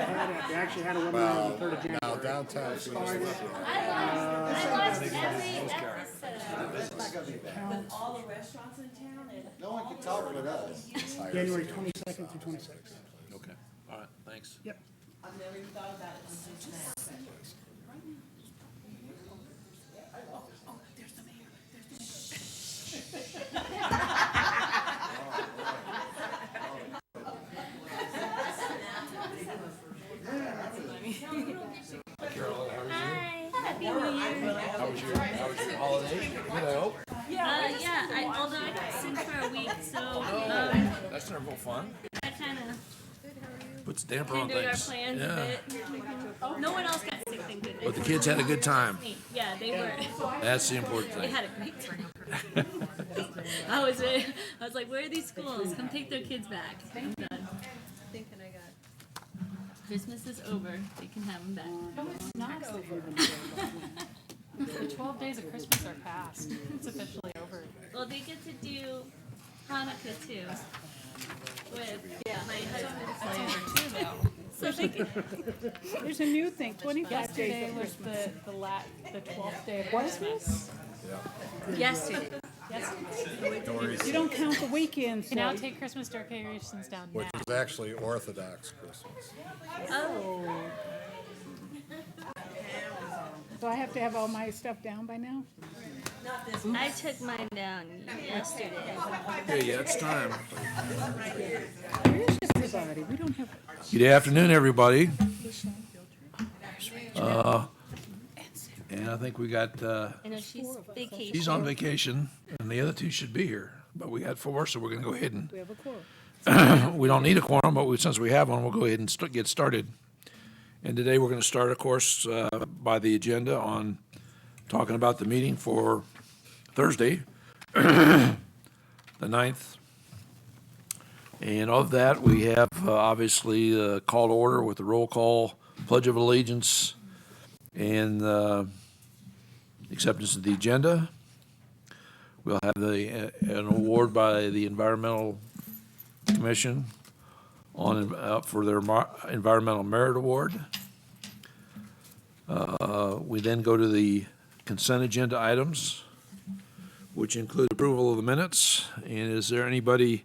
They actually had a webinar on the 3rd of January. Now downtown. With all the restaurants in town and. No one can talk with us. January 22nd through 26th. Okay, all right, thanks. Yep. I've never even thought about it until just now. Carol, how are you? Happy New Year. How was your holiday? Good, I hope. Yeah, although I got sick for a week, so That's never fun. that kind of Puts a damper on hindered our things. plans Yeah. a bit. No one else got sick, thank goodness. But the kids had a good time. Yeah, they were. That's the important They thing. had a great time. I was like, where are these schools? Come take their kids back. I'm done. Thinking I got. Christmas is over. They can have them back. No, it's not over. The 12 days of Christmas are past. It's officially over. Well, they get to do Hanukkah too. With my husband's It's plan. over too, though. So they can, There's a new thing, 25 Yesterday days. was the 12th day of Christmas. yesterday. You don't count the weekends. You can now take Christmas decorations down now. Which is actually Orthodox Christmas. Oh, So I have to have all my stuff down by now? I took mine down yesterday. Hey, yeah, it's time. Where is everybody? We don't have. Good afternoon, everybody. And I think we got, I know she's vacation. she's on vacation, and the other two should be here. But we got four, so we're gonna go ahead and, We have a quorum. we don't need a quorum, but since we have one, we'll go ahead and get started. And today, we're gonna start, of course, by the agenda on talking about the meeting for Thursday, the 9th. And of that, we have obviously the call to order with the roll call, pledge of allegiance, and acceptance of the agenda. We'll have an award by the Environmental Commission for their Environmental Merit Award. We then go to the consent agenda items, which include approval of the minutes. And is there anybody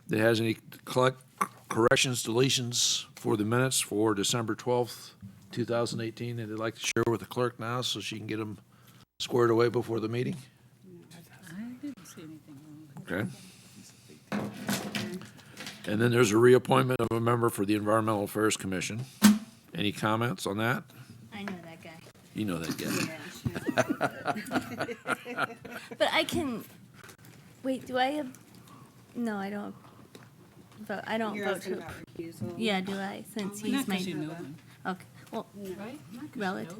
that has any corrections, deletions for the minutes for December 12th, 2018, that they'd like to share with the clerk now so she can get them squared away before the meeting? I didn't see anything wrong. Okay. And then there's a reappointment of a member for the Environmental Affairs Commission. Any comments on that? I know that guy. You know that guy. But I can, wait, do I have, no, I don't vote, I don't vote to. Yeah, do I, since he's my. Okay, well, relative?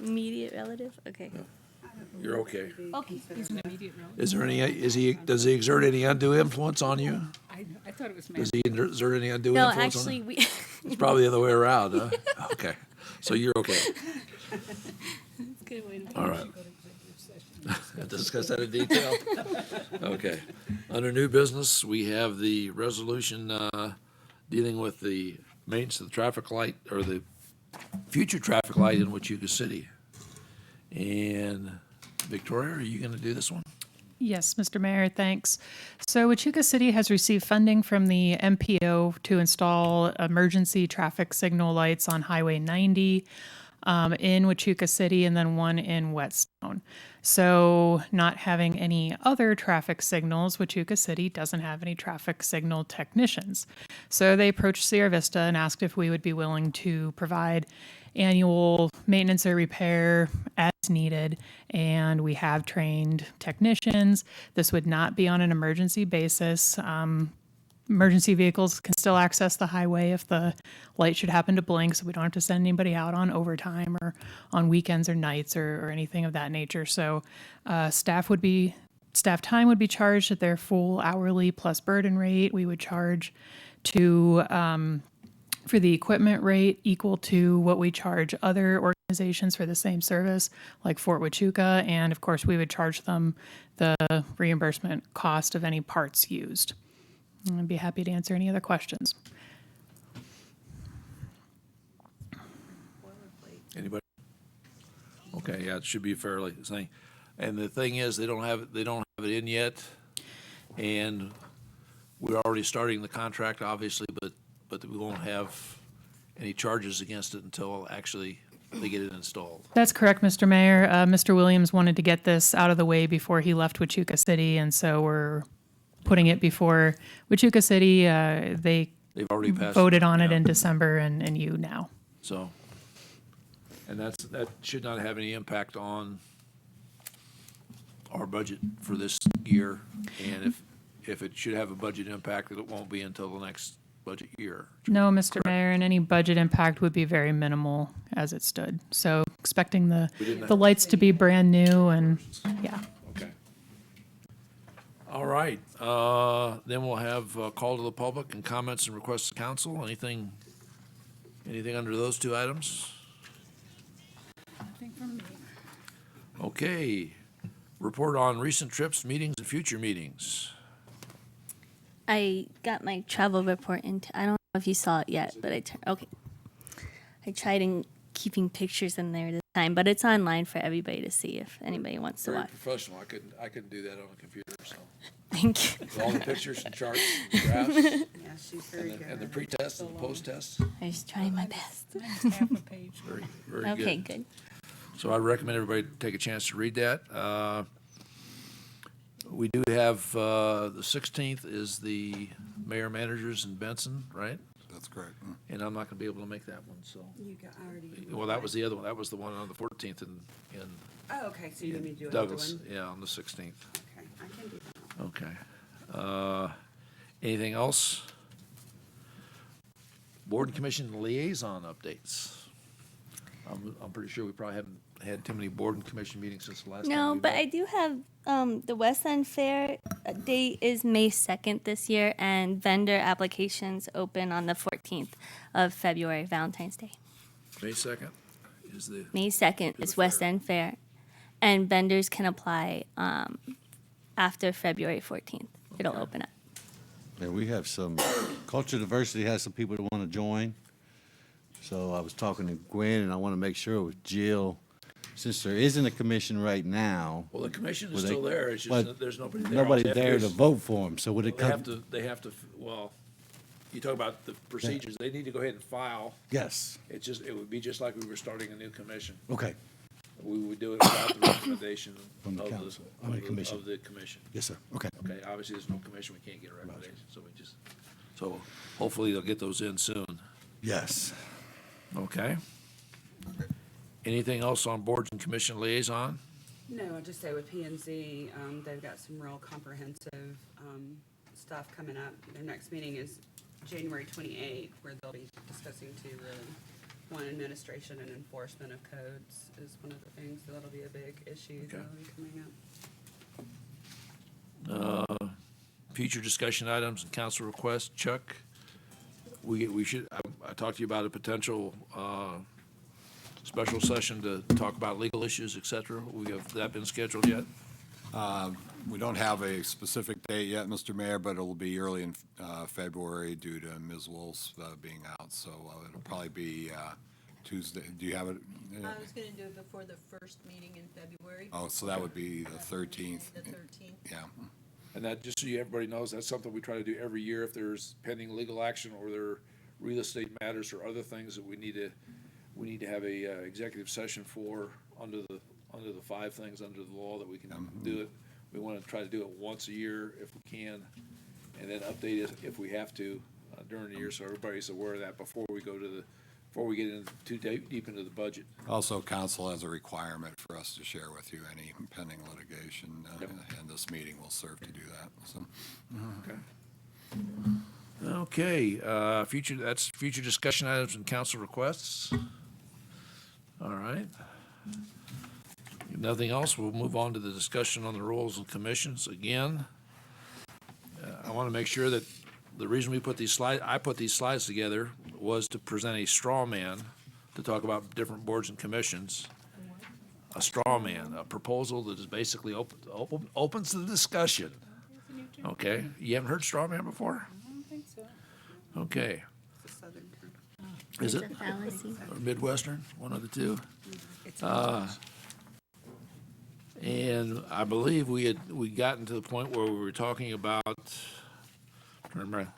Immediate relative, okay. You're okay. Okay. He's an immediate relative. Is there any, does he exert any undue influence on you? I thought it was Does he exert any undue No, influence on actually, you? we, It's probably the other way around, huh? Okay, so you're okay. good way to. All right. Discuss that in detail? Okay. Under new business, we have the resolution dealing with the maintenance of the traffic light, or the future traffic light in Wachuca City. And Victoria, are you going to do this one? Yes, Mr. Mayor, thanks. So Wachuca City has received funding from the MPO to install emergency traffic signal lights on Highway 90 in Wachuca City, and then one in Whetstone. So not having any other traffic signals, Wachuca City doesn't have any traffic signal technicians. So they approached Sierra Vista and asked if we would be willing to provide annual maintenance or repair as needed, and we have trained technicians. This would not be on an emergency basis. Emergency vehicles can still access the highway if the light should happen to blink, so we don't have to send anybody out on overtime or on weekends or nights or anything of that nature. So staff time would be charged at their full hourly plus burden rate. We would charge to for the equipment rate equal to what we charge other organizations for the same service, like Fort Huachuca, and of course we would charge them the reimbursement cost of any parts used. And I'd be happy to answer any other questions. Anybody? Okay, yeah, it should be fairly the same. And the thing is, they don't have it in yet. And we're already starting the contract, obviously, but we won't have any charges against it until actually they get it installed. That's correct, Mr. Mayor. Mr. Williams wanted to get this out of the way before he left Wichita City, and so we're putting it before Wichita City. They They've already passed. voted on it yeah. in December, and you now. So, and that should not have any impact on our budget for this year. And if it should have a budget impact, it won't be until the next budget year. No, Mr. Mayor, and any budget impact would be very minimal as it stood. So expecting the lights to be brand new and, yeah. Okay. All right, then we'll have a call to the public and comments and requests to council. Anything under those two items? Nothing from me. Okay. Report on recent trips, meetings, and future meetings. I got my travel report I don't know if you saw it yet, but I tried keeping pictures in there this time, but it's online for everybody to see if anybody wants to Very watch. professional. I couldn't do that on a computer, so. Thank you. With all the pictures and charts, and graphs, Yeah, she's very and good. the pre-test and the post-test. I was trying my best. Half a page. Very good. Okay, good. So I recommend everybody take a chance to read that. We do have, the 16th is the mayor managers in Benson, right? That's correct. And I'm not gonna be able to make that one, so. You got, I already. Well, that was the other one. That was the one on the 14th in Oh, okay, so you need me to do another Douglas. one? Yeah, on the 16th. Okay, I can do that. Okay. Anything else? Board and commission liaison updates. I'm pretty sure we probably haven't had too many board and commission meetings since the last time. No, we but met. I do have the West End Fair date is May 2nd this year, and vendor applications open on the 14th of February, Valentine's Day. May 2nd is the, May 2nd the is West fair. End Fair, and vendors can apply after February 14th. It'll Okay. open up. And we have some, Culture Diversity has some people that want to join. So I was talking to Gwen, and I want to make sure with Jill, since there isn't a commission right now, well, the commission is Well, they- still there. It's just but that there's nobody there. nobody All they have there do to is- vote for them, so would it They have come? to, well, you talk about the procedures. They need to go ahead and file. Yes, It would be just like we were starting a new commission. okay, We would do it without the recommendation From the of council, I mean, commission. of the commission. yes, sir, okay. Okay, obviously, there's no commission, we can't get a recommendation, so hopefully they'll get those in soon. Yes. Okay. Anything else on boards and commission liaison? No, I'll just say with P and Z, they've got some real comprehensive, stuff coming up. Their next meeting is January 28th, where they'll be discussing two really. One, administration and enforcement of codes is one of the things, so that'll be a big issue Okay. that'll be coming up. Future discussion items and council requests, Chuck? We should, I talked to you about a potential, special session to talk about legal issues, et cetera. Have that been scheduled yet? We don't have a specific date yet, Mr. Mayor, but it'll be early in February due to Ms. Wolf's being out. So it'll probably be Tuesday. Do you have it? I was gonna do it before the first meeting in February. Oh, so that would be the 13th. The 13th. Yeah. And that, just so everybody knows, that's something we try to do every year if there's pending legal action or there are real estate matters or other things that we need to have a executive session for under the 5 things under the law that we can do it. We want to try to do it once a year if we can, and then update it if we have to during the year, so everybody's aware of that before we get too deep into the budget. Also, council has a requirement for us to share with you any pending litigation, Yep. and this meeting will serve to do that. So, Okay, future discussion items and council requests. All right. If nothing else, we'll move on to the discussion on the roles and commissions. Again, I want to make sure that the reason I put these slides together was to present a straw man to talk about different boards and commissions. A straw man, a proposal that is basically opens the discussion. Okay, you haven't heard straw man before? I don't think so. Okay, It's a southern term. Is It's it? a fallacy. Or Midwestern, one of the two. It's And I believe we gotten to the point where we were talking about, remember,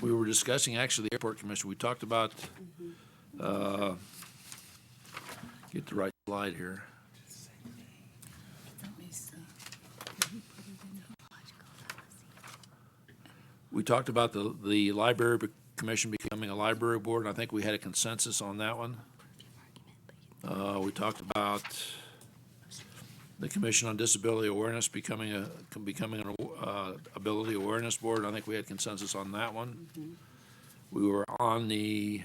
we were discussing actually the airport commission. We talked about, get the right slide here. We talked about the library commission becoming a library board, and I think we had a consensus on that one. We talked about the Commission on Disability Awareness becoming an ability awareness board. I think we had consensus on that one. We were on the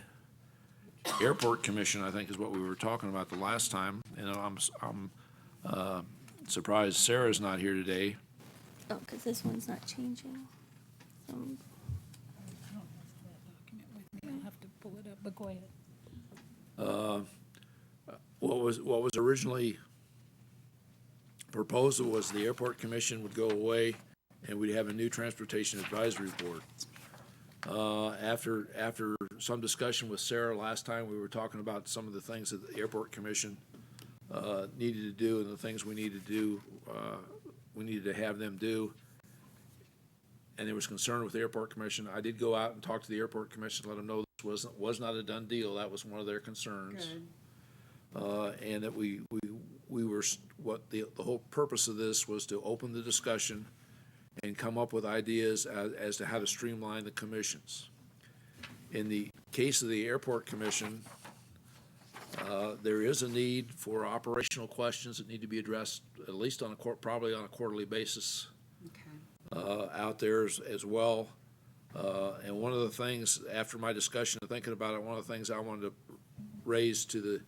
airport commission, I think is what we were talking about the last time. And I'm surprised Sarah's not here today. Oh, because this one's not changing. I'll have to pull it up, but go ahead. What was originally proposed was the airport commission would go away and we'd have a new transportation advisory board. After some discussion with Sarah last time, we were talking about some of the things that the airport commission needed to do and the things we needed to do, we needed to have them do. And there was concern with the airport commission. I did go out and talk to the airport commission, let them know this was not a done deal. That was one of their concerns. good. And that we were, what the whole purpose of this was to open the discussion and come up with ideas as to how to streamline the commissions. In the case of the airport commission, there is a need for operational questions that need to be addressed at least probably on a quarterly basis Okay. out there as well. And one of the things, after my discussion and thinking about it, one of the things I wanted to raise to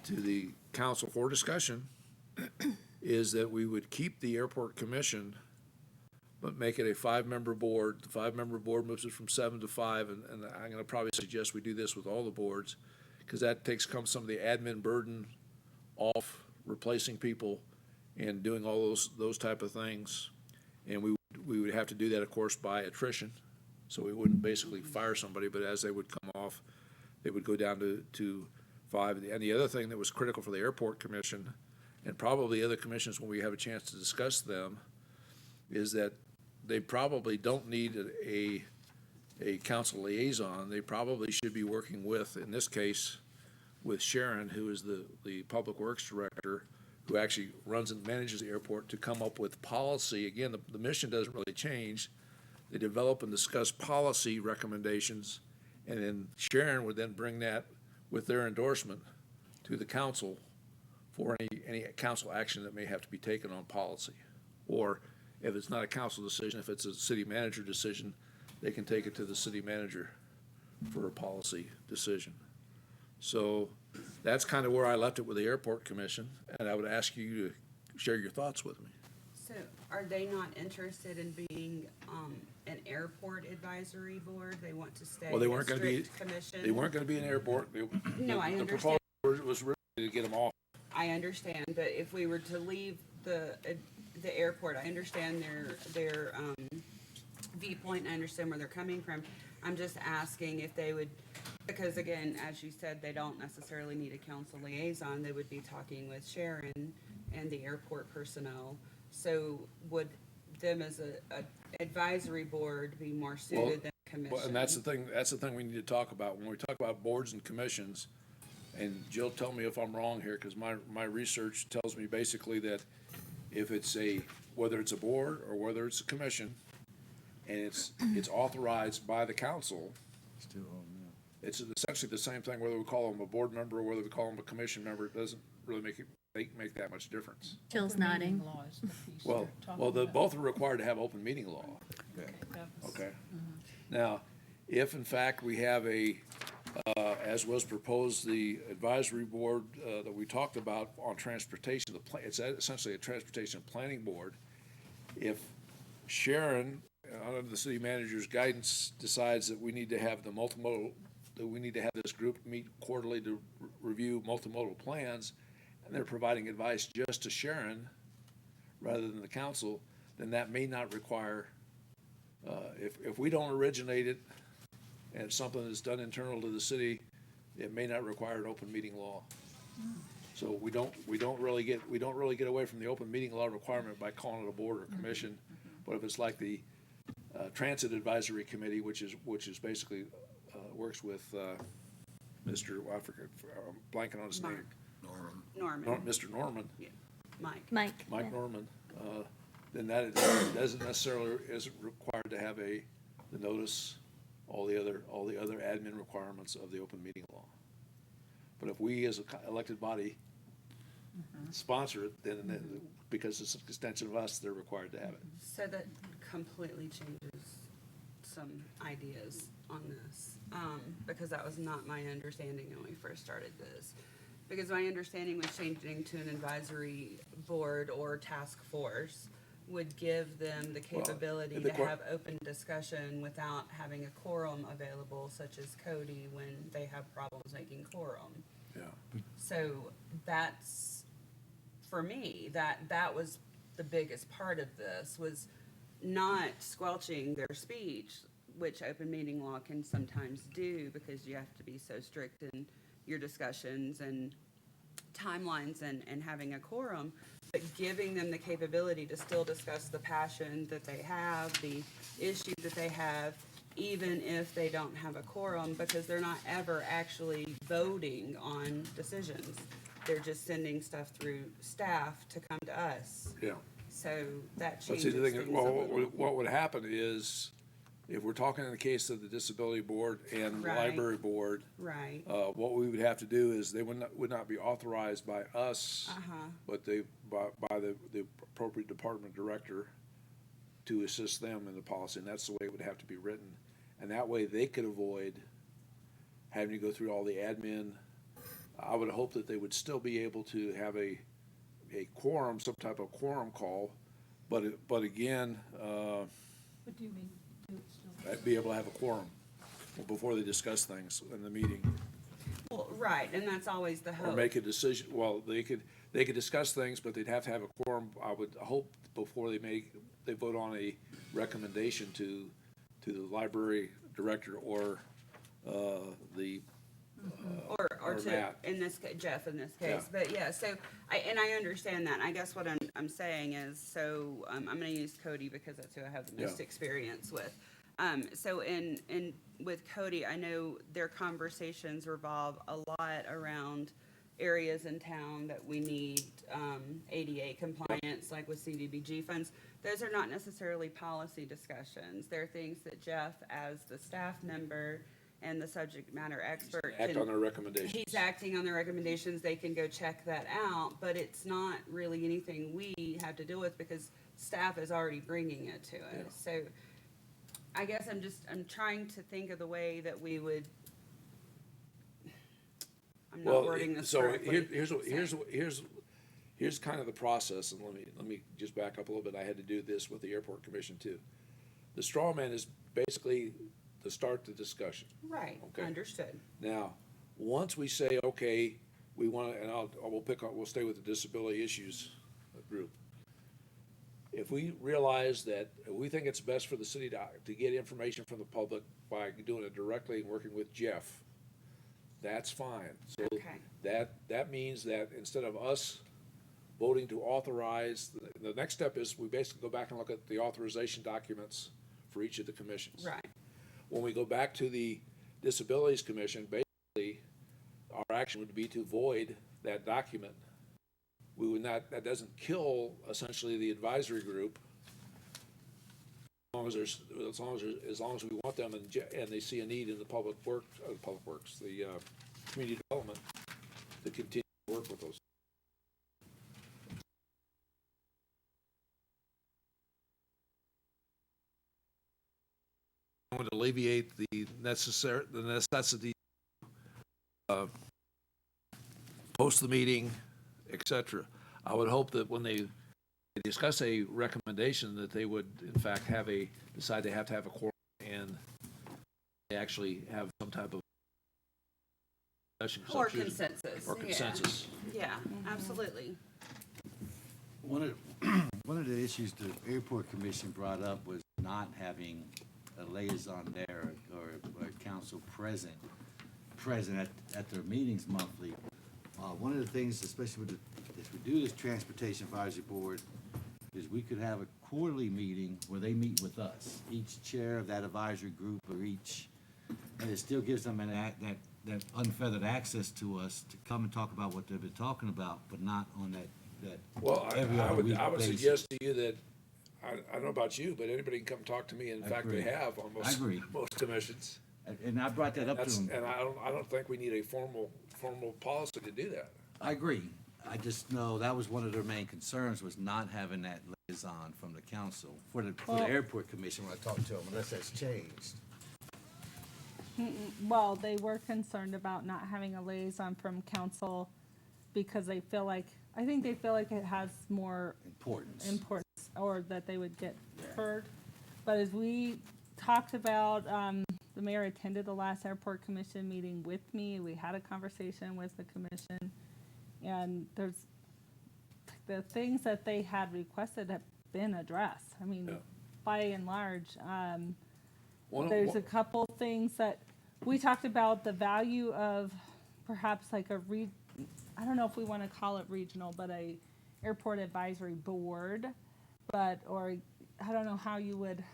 the council for discussion is that we would keep the airport commission, but make it a 5-member board. The 5-member board moves it from 7 to 5, and I'm gonna probably suggest we do this with all the boards, because that takes some of the admin burden off replacing people and doing all those type of things. And we would have to do that, of course, by attrition. So we wouldn't basically fire somebody, but as they would come off, they would go down to 5. And the other thing that was critical for the airport commission, and probably other commissions when we have a chance to discuss them, is that they probably don't need a council liaison. They probably should be working with, in this case, with Sharon, who is the Public Works Director, who actually runs and manages the airport, to come up with policy. Again, the mission doesn't really change. They develop and discuss policy recommendations, and then Sharon would then bring that with their endorsement to the council for any council action that may have to be taken on policy. Or if it's not a council decision, if it's a city manager decision, they can take it to the city manager for a policy decision. So that's kind of where I left it with the airport commission, and I would ask you to share your thoughts with me. So are they not interested in being an airport advisory board? They want to stay Well, they a weren't gonna be- strict commission? They weren't gonna be an airport. No, I The understand. proposal was really to get them off. I understand, but if we were to leave the airport, I understand their viewpoint, and I understand where they're coming from. I'm just asking if they would, because again, as you said, they don't necessarily need a council liaison. They would be talking with Sharon and the airport personnel. So would them as a advisory board be more suited than a commission? Well, and that's the thing we need to talk about. When we talk about boards and commissions, and Jill, tell me if I'm wrong here, because my research tells me basically that if it's whether it's a board or whether it's a commission, and it's authorized by the council, it's essentially the same thing whether we call them a board member or whether we call them a commission member. It doesn't really make that much difference. Jill's nodding. Well, both are required to have open meeting law. Okay. Now, if in fact we have as was proposed, the advisory board that we talked about on transportation, it's essentially a transportation planning board. If Sharon, under the city manager's guidance, decides that we need to have that we need to have this group meet quarterly to review multimodal plans, and they're providing advice just to Sharon rather than the council, then that may not require, if we don't originate it, and if something is done internal to the city, it may not require an open meeting law. So we don't really get away from the open meeting law requirement by calling it a board or commission. But if it's like the Transit Advisory Committee, which is basically works with Mr. I forget, I'm blanking on his name. Norman, Mr. Norman, Mike. Mike. Mike yeah. Norman, then that isn't necessarily isn't required to have the notice, all the other admin requirements of the open meeting law. But if we as an elected body sponsor it, then because it's an extension of us, they're required to have it. So that completely changes some ideas on this, because that was not my understanding when we first started this. Because my understanding was changing to an advisory board or task force would give them the capability the to have open discussion without having a quorum available, such as Cody, when they have problems making quorum. Yeah. So that's, for me, that was the biggest part of this, was not squelching their speech, which open meeting law can sometimes do, because you have to be so strict in your discussions and timelines and having a quorum, but giving them the capability to still discuss the passion that they have, the issue that they have, even if they don't have a quorum, because they're not ever actually voting on decisions. They're just sending stuff through staff to come to us. Yeah. So that But see, changes the things thing, a well, little. what would happen is, if we're talking in the case of the disability board and the Right. library board, Right, what we would have to do is they would not be authorized by us, but by the appropriate department director to assist them in the policy, and that's the way it would have to be written. And that way they could avoid having to go through all the admin. I would hope that they would still be able to have a quorum, some type of quorum call, but again, What do you mean, do it still? be able to have a quorum before they discuss things in the meeting. well, right, and that's always the Or hope. make a decision, well, they could discuss things, but they'd have to have a quorum, I would hope, before they vote on a recommendation to the library director or the, Or to, Matt. in this, Jeff in this case, Yeah. but yeah, so, I understand that, I guess what I'm saying is, so, I'm gonna use Cody because that's who I have the most Yeah. experience with. So with Cody, I know their conversations revolve a lot around areas in town that we need, ADA compliance, like with CDBG funds. Those are not necessarily policy discussions, they're things that Jeff, as the staff member and the subject matter expert, act can- on their recommendations. He's acting on the recommendations, they can go check that out, but it's not really anything we have to deal with because staff is already bringing it to Yeah. us. So I guess I'm trying to think of the way that we would, I'm not Well, wording this so correctly. here's kind of the process, and let me just back up a little bit. I had to do this with the airport commission too. The straw man is basically to start the discussion. Right, Okay. understood. Now, once we say, okay, we want to, and we'll stay with the disability issues group. If we realize that we think it's best for the city to get information from the public by doing it directly and working with Jeff, that's fine. So Okay. that means that instead of us voting to authorize, the next step is we basically go back and look at the authorization documents for each of the commissions. Right, When we go back to the Disabilities Commission, basically, our action would be to void that document. We would not, that doesn't kill essentially the advisory group. As long as we want them and they see a need in the the community development to continue to work with those. Would alleviate the necessity post the meeting, et cetera. I would hope that when they discuss a recommendation, that they would in fact decide they have to have a quorum and they actually have some type of discussion. or consensus. Or yeah. consensus. Yeah, absolutely. One of the issues the airport commission brought up was not having a liaison there or a council council present at their meetings monthly. One of the things, especially with if we do this Transportation Advisory Board, is we could have a quarterly meeting where they meet with us, each chair of that advisory group or each, and it still gives them that unfeathered access to us to come and talk about what they've been talking about, but not on that Well, every other week I would basis. suggest to you that, I don't know about you, but anybody can come talk to me. In I fact, they agree. have on I agree. most commissions. And I brought that up to That's, them. and I don't think we need a formal policy to do that. I agree. I just know that was one of their main concerns, was not having that liaison from the council for the airport commission when I talked to them, unless that's changed. Well, they were concerned about not having a liaison from council because they feel like, I think they feel like it has more Importance. importance, or that they would get heard. But as we talked about, the mayor attended the last airport commission meeting with me. We had a conversation with the commission. And there's, the things that they had requested have been addressed. I mean, Yeah. by and large, One- there's a couple things that, we talked about the value of perhaps like I don't know if we want to call it regional, but a airport advisory board, or I don't know how you would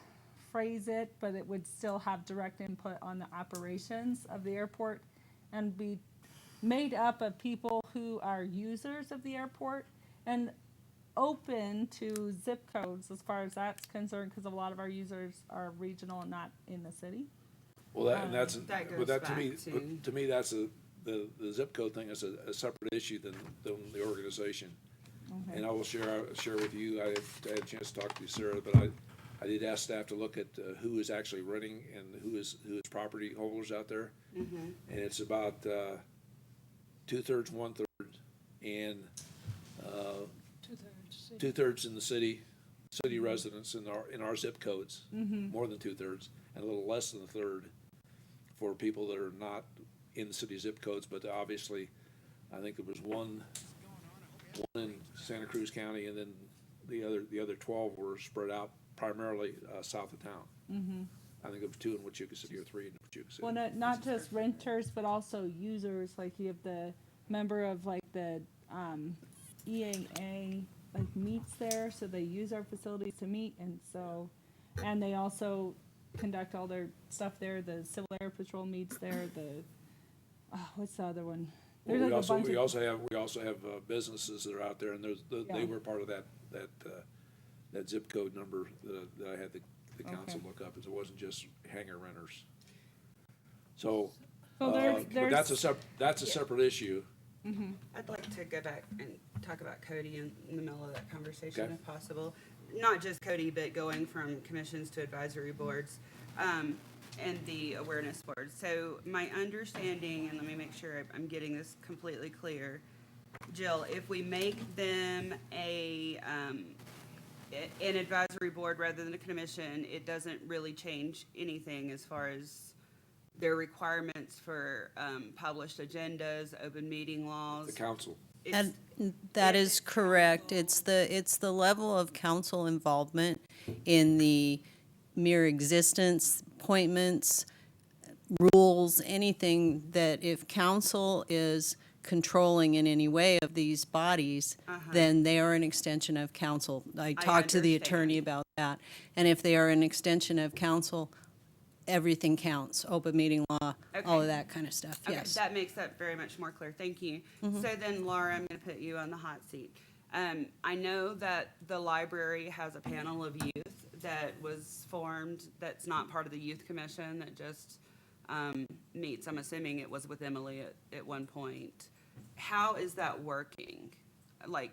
phrase it, but it would still have direct input on the operations of the airport and be made up of people who are users of the airport and open to zip codes as far as that's concerned, because a lot of our users are regional and not in the city. Well, that, and that's, That but goes that to me, back to- to me, that's the zip code thing is a separate issue than the organization. And I will share with you, I had a chance to talk to you, Sarah, but I did ask staff to look at who is actually renting and who is property holders out there. And it's about 2/3, 1/3, and 2/3 in the city residents in our zip codes, more than 2/3, and a little less than a third for people that are not in the city zip codes, but obviously, I think there was one in Santa Cruz County, and then the other 12 were spread out primarily south of town. I think there was 2 in Wichita City or 3 in Wichita City. Well, not just renters, but also users, like you have the member of like the EAA like meets there, so they use our facilities to meet, and they also conduct all their stuff there. The Civil Air Patrol meets there. What's the other one? Well, There's we like a bunch also of, have businesses that are out there, and they Yeah. were part of that zip code number that I had the council Okay. look up, as it wasn't just hangar renters. So, So but that's a separate issue. I'd like to go back and talk about Cody in the middle of that conversation Okay. if possible. Not just Cody, but going from commissions to advisory boards, and the awareness boards. So my understanding, and let me make sure I'm getting this completely clear. Jill, if we make them an advisory board rather than a commission, it doesn't really change anything as far as their requirements for published agendas, open meeting laws. The council. It's- And that is correct. It's the level of council involvement in the mere existence, appointments, rules, anything that if council is controlling in any way of these bodies, then they are an extension of council. I talked to the attorney understand. about that. And if they are an extension of council, everything counts, open meeting law, all Okay. of that kind of stuff, Okay, yes. that makes that very much more clear. Thank you. So then, Laura, I'm going to put you on the hot seat. I know that the library has a panel of youth that was formed, that's not part of the youth commission, that just meets. I'm assuming it was with Emily at one point. How is that working? Like,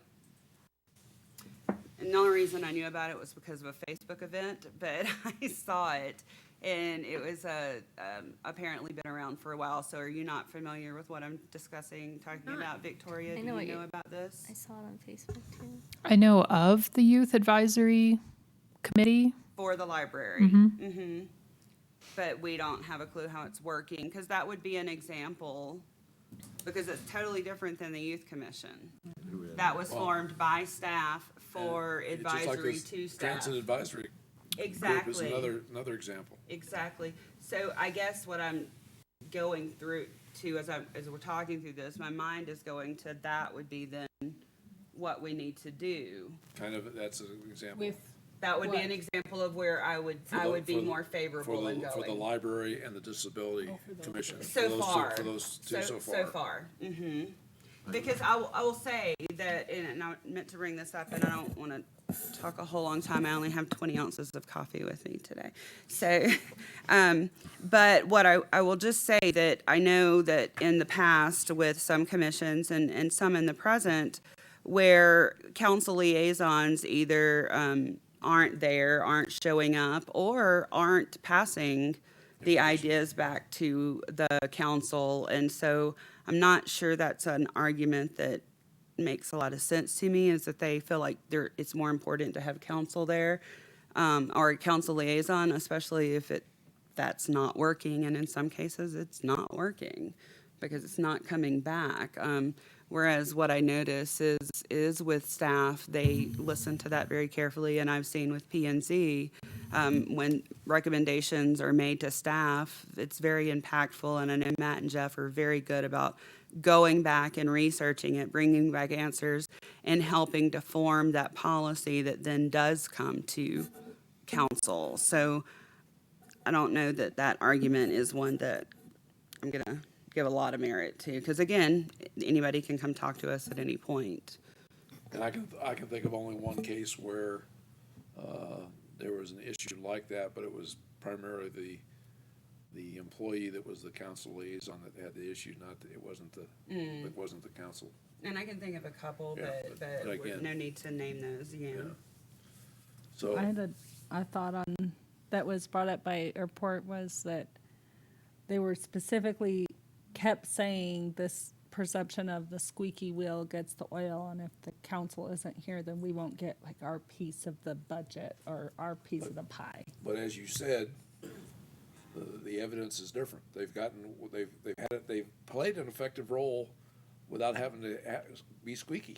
and the only reason I knew about it was because of a Facebook event, but I saw it, and it was apparently been around for a while. So are you not familiar with what I'm discussing, talking about, Victoria? I Do know you what know you're- about this? I saw it on Facebook too. I know of the Youth Advisory Committee. For the library. Mm-hmm. But we don't have a clue how it's working, because that would be an example, because it's totally different than the youth commission. That was formed by staff for It's just like advisory this to staff. Transit advisory group is Exactly. another example. Exactly. So I guess what I'm going through to, as we're talking through this, my mind is going to that would be then what we need to do. Kind of, that's an example. With, That would be What? an example of where I would be more favorable in For the going. library and the disability commission. So For those two- far. For those two so far. So far. Mm-hmm. Because I will say that, and I meant to bring this up, and I don't want to talk a whole long time. I only have 20 ounces of coffee with me today. So, but what I will just say that I know that in the past with some commissions and some in the present, where council liaisons either aren't there, aren't showing up, or aren't passing the ideas back to the council. And so I'm not sure that's an argument that makes a lot of sense to me, is that they feel like it's more important to have council there, or a council liaison, especially if that's not working. And in some cases, it's not working because it's not coming back. Whereas what I notice is with staff, they listen to that very carefully. And I've seen with P&Z, when recommendations are made to staff, it's very impactful. And I know Matt and Jeff are very good about going back and researching it, bringing back answers, and helping to form that policy that then does come to council. So I don't know that that argument is one that I'm going to give a lot of merit to, because again, anybody can come talk to us at any point. And I can think of only one case where there was an issue like that, but it was primarily the employee that was the council liaison that had the issue, it wasn't the council. And I can think of a couple, Yeah, but but again- no need to name those, Yeah. yeah. So, I had a thought on, that was brought up by Airport, was that they were specifically kept saying this perception of the squeaky wheel gets the oil, and if the council isn't here, then we won't get like our piece of the budget or our piece of the pie. but as you said, the evidence is different. They've played an effective role without having to be squeaky.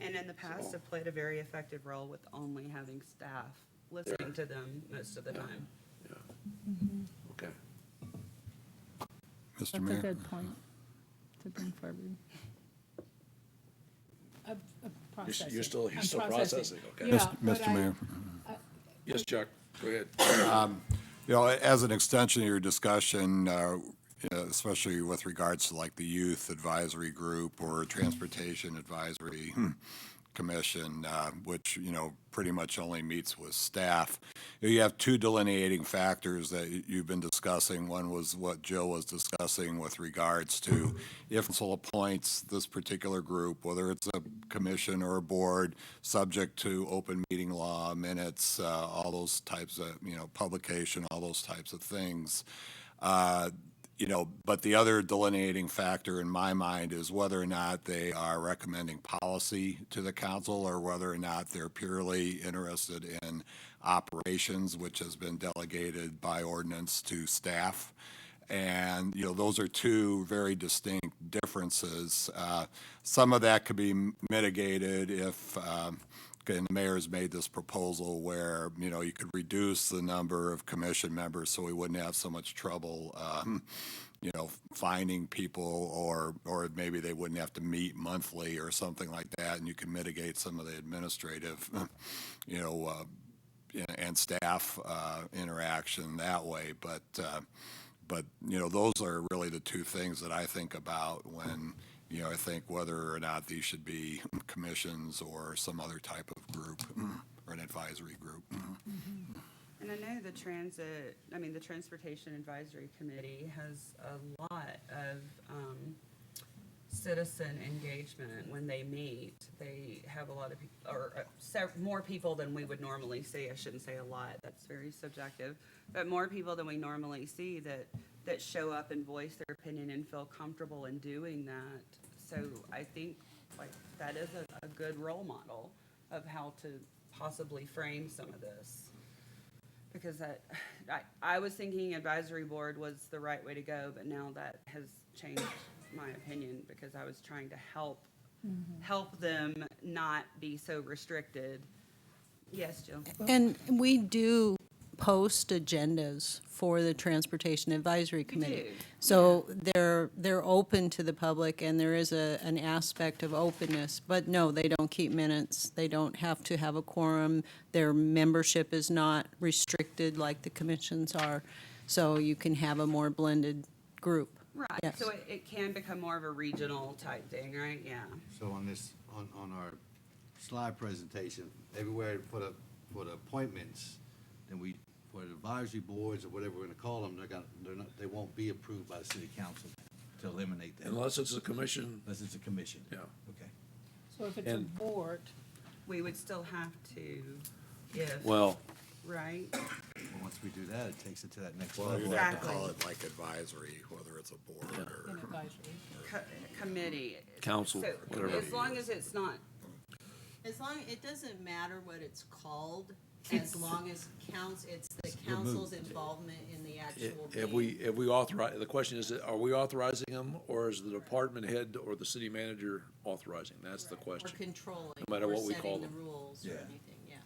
And in the past, have played a very effective role with only having staff listening to them most of the time. Okay. Mr. That's a Mayor? good point to bring forward. You're still processing, okay? Mr. Mayor? Yes, Chuck, go ahead. You know, as an extension of your discussion, especially with regards to like the Youth Advisory Group or Transportation Advisory Commission, which, you know, pretty much only meets with staff, you have two delineating factors that you've been discussing. One was what Jill was discussing with regards to if council appoints this particular group, whether it's a commission or a board, subject to open meeting law, minutes, all those types of, you know, publication, all those types of things. You know, but the other delineating factor in my mind is whether or not they are recommending policy to the council or whether or not they're purely interested in operations, which has been delegated by ordinance to staff. And, you know, those are two very distinct differences. Some of that could be mitigated if, and the mayor's made this proposal where, you know, you could reduce the number of commission members so we wouldn't have so much trouble, you know, finding people, or maybe they wouldn't have to meet monthly or something like that, and you can mitigate some of the administrative, you know, and staff interaction that way. But, you know, those are really the two things that I think about when, you know, I think whether or not these should be commissions or some other type of group or an advisory group. And I know the Transportation Advisory Committee has a lot of citizen engagement when they meet. They have a lot of, more people than we would normally see. I shouldn't say a lot, that's very subjective, but more people than we normally see that show up and voice their opinion and feel comfortable in doing that. So I think like that is a good role model of how to possibly frame some of this. Because I was thinking advisory board was the right way to go, but now that has changed my opinion because I was trying to help them not be so restricted. Yes, Jill? And we do post agendas for the Transportation Advisory Committee. do, So they're open to the public, and there is an aspect of openness. But no, they don't keep minutes. They don't have to have a quorum. Their membership is not restricted like the commissions are. So you can have a more blended group. Right, Yes. so it can become more of a regional type thing, right? Yeah. So on this, on our slide presentation, everywhere for the appointments, then for the advisory boards or whatever we're gonna call them, they won't be approved by the city council to eliminate that. Unless it's a commission, Unless it's a commission. yeah. Okay. So if it's a And- board, We would still have to, if, Well, right? Well, once we do that, it takes it to that next Well, level. you'd have to Exactly. call it like advisory, whether it's a board or. an advisory. Committee. Council, So, whatever. as long as it's not, As long, it doesn't matter what it's called, as long as it's the council's involvement in the actual If we authorize, the question is, are we authorizing them, or is the department head or the city manager authorizing? That's the Or question. controlling, No matter or what we call setting the them. rules or Yeah. anything, yes.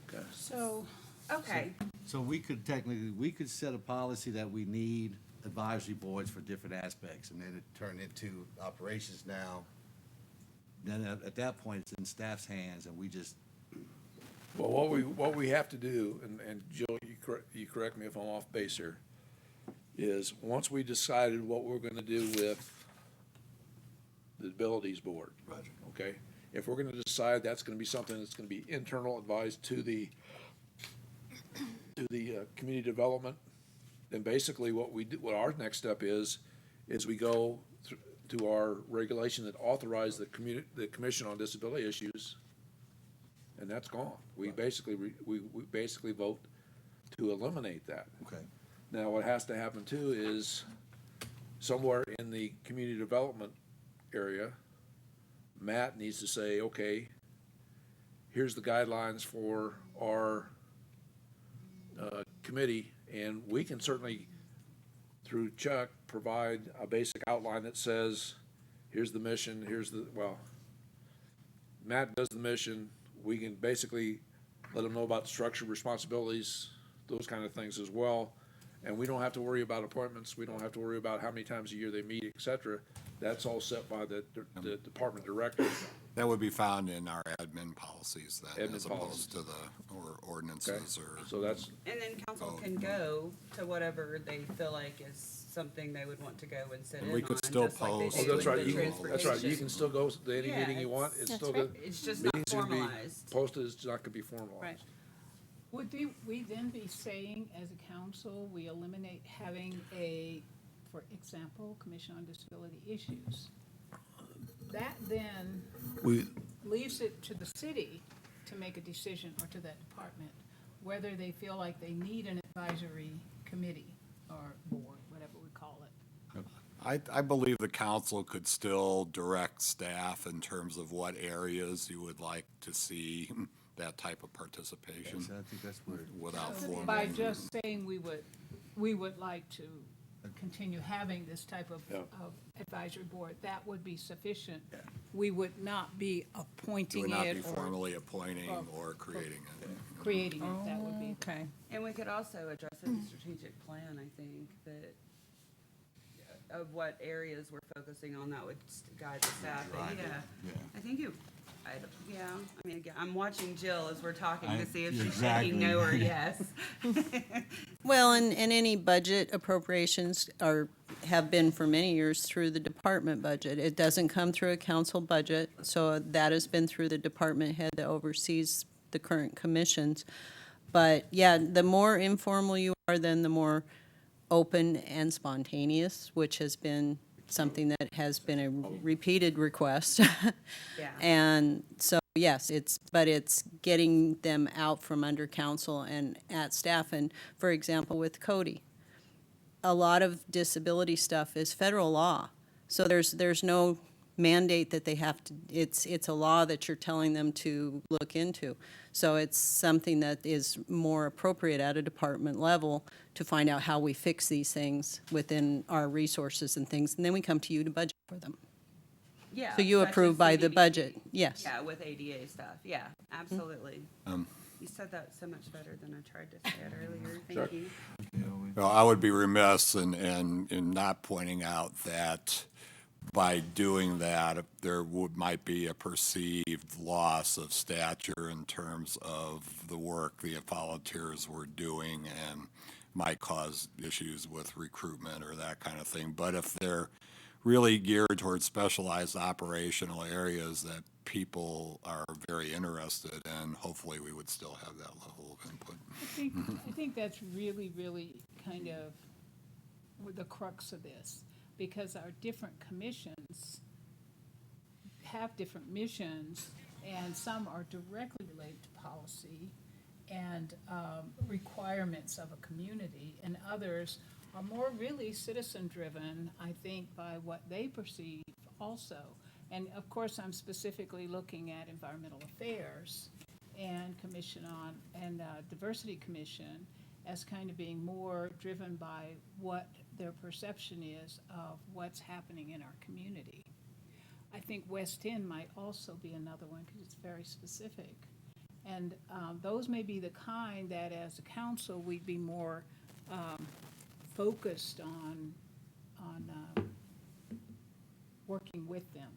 Okay. So, okay, So we could set a policy that we need advisory boards for different aspects, and then it turn into operations now. Then at that point, it's in staff's hands, and we just, Well, what we have to do, and Jill, you correct me if I'm off base here, is once we decided what we're gonna do with the abilities board. Roger. Okay? If we're gonna decide that's gonna be something that's gonna be internal advised to the community development, then basically what we do, what our next step is we go to our regulation that authorize the Commission on Disability Issues, and that's gone. We basically, we basically vote to eliminate that. okay. Now, what has to happen too is somewhere in the community development area, Matt needs to say, okay, here's the guidelines for our committee, and we can certainly, through Chuck, provide a basic outline that says, here's the mission, Matt does the mission, we can basically let them know about structure, responsibilities, those kind of things as well. And we don't have to worry about appointments, we don't have to worry about how many times a year they meet, et cetera. That's all set by the department director. That would be found in our admin policies then, Admin as opposed to the ordinances or. So that's, and then council can go to whatever they feel like is something they would want to go and sit in And on. we could still just like they post oh, do that's with right, the you can, that's right, you transportation. can still go to any Yeah, meeting you want, it's That's still right. good. It's just not Meetings can be formalized. posted, it's not gonna be formalized. Right. Would we then be saying, as a council, we eliminate having for example, Commission on Disability Issues? That then We, leaves it to the city to make a decision, or to that department, whether they feel like they need an advisory committee or board, whatever we call it. I believe the council could still direct staff in terms of what areas you would like to see that type of participation So I think that's where, without forming. By just saying we would like to continue having this type of Yeah. of advisory board, that would be sufficient. We would not be You appointing would not be it or formally appointing or- or creating it. creating it, that would be. okay. And we could also address it in the strategic plan, I think, that of what areas we're focusing on, that would guide the staff. But yeah, I think I mean, again, I'm watching Jill as we're talking to see if she's saying no or yes. Well, and any budget appropriations have been for many years through the department budget. It doesn't come through a council budget, so that has been through the department head that oversees the current commissions. But yeah, the more informal you are, then the more open and spontaneous, which has been something that has been a repeated request. Yeah. And so, yes, it's getting them out from under council and at staff. And for example, with Cody, a lot of disability stuff is federal law. So there's no mandate that they have to, it's a law that you're telling them to look into. So it's something that is more appropriate at a department level to find out how we fix these things within our resources and things. And then we come to you to budget for them. Yeah. So you such as approve by the CDBG. budget, yes. Yeah, with ADA stuff, yeah, absolutely. You said that so much better than I tried to say it earlier. Sure. Thank you. Well, I would be remiss in not pointing out that by doing that, there might be a perceived loss of stature in terms of the work the volunteers were doing and might cause issues with recruitment or that kind of thing. But if they're really geared towards specialized operational areas that people are very interested in, hopefully we would still have that level of input. I think that's really, really kind of the crux of this, because our different commissions have different missions, and some are directly related to policy and requirements of a community, and others are more really citizen-driven, I think, by what they perceive also. And of course, I'm specifically looking at environmental affairs and Commission on, and Diversity Commission as kind of being more driven by what their perception is of what's happening in our community. I think West End might also be another one because it's very specific. And those may be the kind that as a council, we'd be more focused on working with them.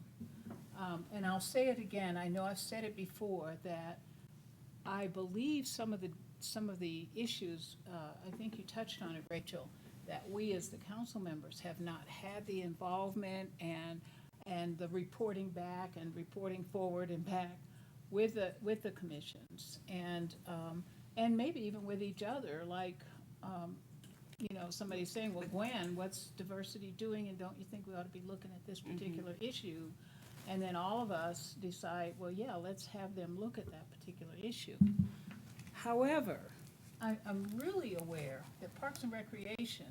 And I'll say it again, I know I've said it before, that I believe some of the issues, I think you touched on it, Rachel, that we as the council members have not had the involvement and the reporting back and reporting forward and back with the commissions, and maybe even with each other, like, somebody saying, well, Gwen, what's diversity doing, and don't you think we ought to be looking at this particular issue? And then all of us decide, well, yeah, let's have them look at that particular issue. However, I'm really aware that Parks and Recreation,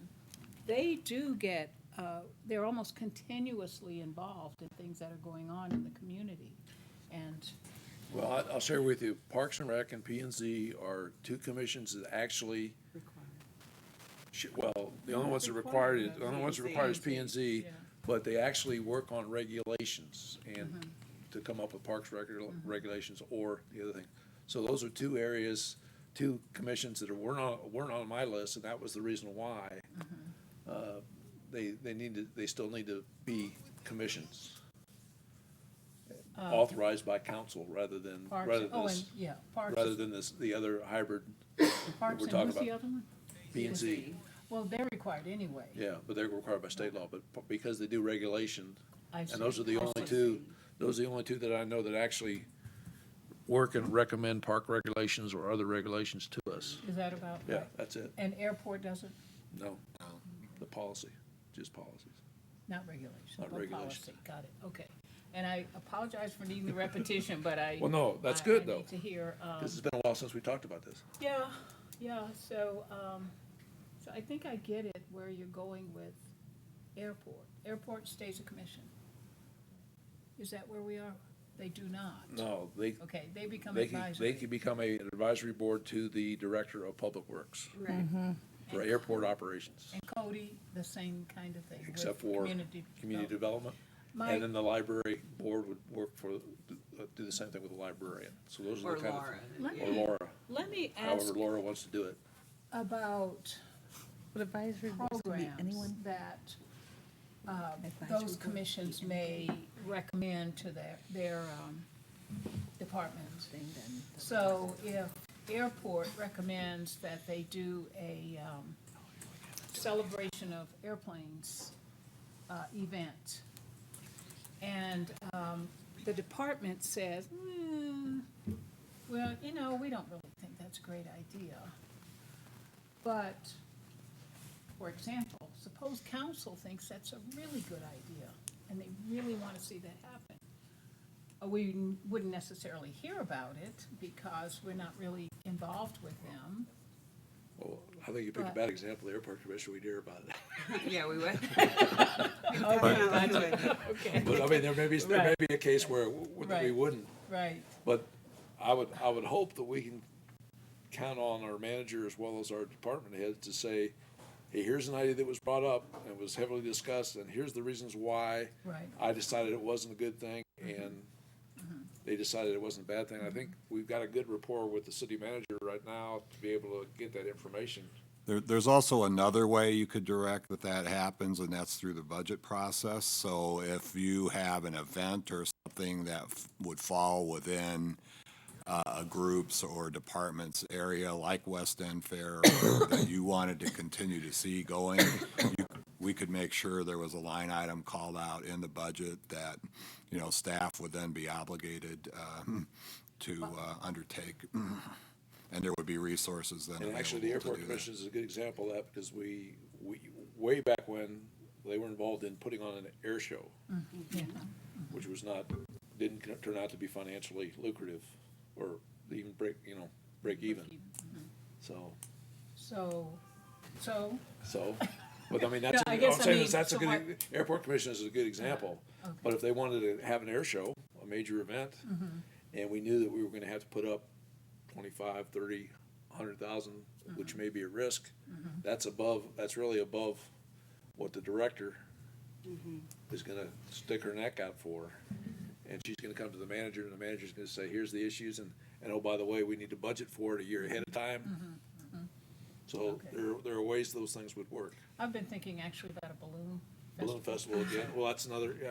they do get, they're almost continuously involved in things that are going on in the community. And Well, I'll share with you, Parks and Rec and P and Z are two commissions that actually, well, the only ones that required, the only ones that required is P and Z, Yeah. but they actually work on regulations and to come up with parks regulations or the other thing. So those are two areas, two commissions that weren't on my list, and that was the reason why. They still need to be commissions. Authorized by council rather than, Parks, rather oh, than and, this, yeah, Parks, rather than this, the other hybrid Parks, we're and talking what's the about. other one? P and Z. Well, they're required anyway. Yeah, but they're required by state law, but because they do regulation, I and see. those are the only two, those are the only two that I know that actually work and recommend park regulations or other regulations to us. Is that about Yeah, right? that's it. And airport doesn't, No, the policy, just policies. not regulation, Not but regulation. policy, got it, okay. And I apologize for needing the repetition, but I. Well, no, that's I- good, I though. need to hear, Because it's been a while since we talked about this. yeah, so I think I get it where you're going with airport. Airport stays a commission. Is that where we are? They do not. No, they, Okay, they become they can advisory. become an advisory board to the Director of Public Works Right. for airport operations, And Cody, the same kind of thing. with except for community development. My- And then the library board would work for, do the same thing with the librarian. So those are Or the kind Laura. of. Let Or me- Laura, Let me however ask Laura wants to do it. about But advisory boards can be programs anyone. that Advisory those board. commissions may recommend to their departments. So if airport recommends that they do a celebration of airplanes event, and the department says, well, we don't really think that's a great idea. But, for example, suppose council thinks that's a really good idea, and they really want to see that happen. We wouldn't necessarily hear about it, because we're not really involved with them. Well, I think you picked a But- bad example, the airport commission, we'd hear about it. Yeah, we would. Okay. But I mean, there may be a case where we Right. wouldn't. Right, But I would hope that we can count on our manager as well as our department heads to say, hey, here's an idea that was brought up and was heavily discussed, and here's the reasons why right. I decided it wasn't a good thing, and they decided it wasn't a bad thing. I think we've got a good rapport with the city manager right now to be able to get that information. There's also another way you could direct that happens, and that's through the budget process. So if you have an event or something that would fall within a group's or department's area, like West End Fair, or that you wanted to continue to see going, we could make sure there was a line item called out in the budget that, staff would then be obligated to undertake. And there would be resources then And available actually, the to airport do that. commission is a good example of that, because we way back when, they were involved in putting on an air show, which was didn't turn out to be financially lucrative, or even break even. So, but I mean, that's, No, I I'm guess, I saying mean, is that's a so good, airport commission is a good example. But if they wanted to have an air show, a major event, and we knew that we were gonna have to put up 25, 30, 100,000, which may be a risk, that's really above what the director is gonna stick her neck out for. And she's gonna come to the manager, and the manager's gonna say, here's the issues, and oh, by the way, we need to budget for it a year ahead of time. So there are ways those things would work. I've been thinking actually about a balloon Balloon festival again, well, that's another, yeah.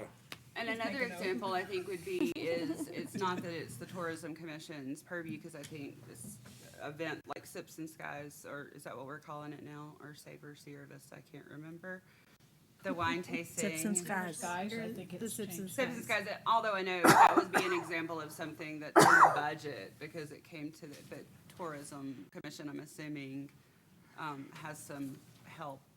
And another example I think would be it's not that it's the Tourism Commission's purview, because I think this event like Sips and Skies, or is that what we're calling it now, or Savor Sierra Vista, I can't remember. The wine tasting. Sips and Skies. Guys, I think it's changed. Sips and Skies, although I know that would be an example of something that's in the budget, because it came to the Tourism Commission, I'm assuming, has some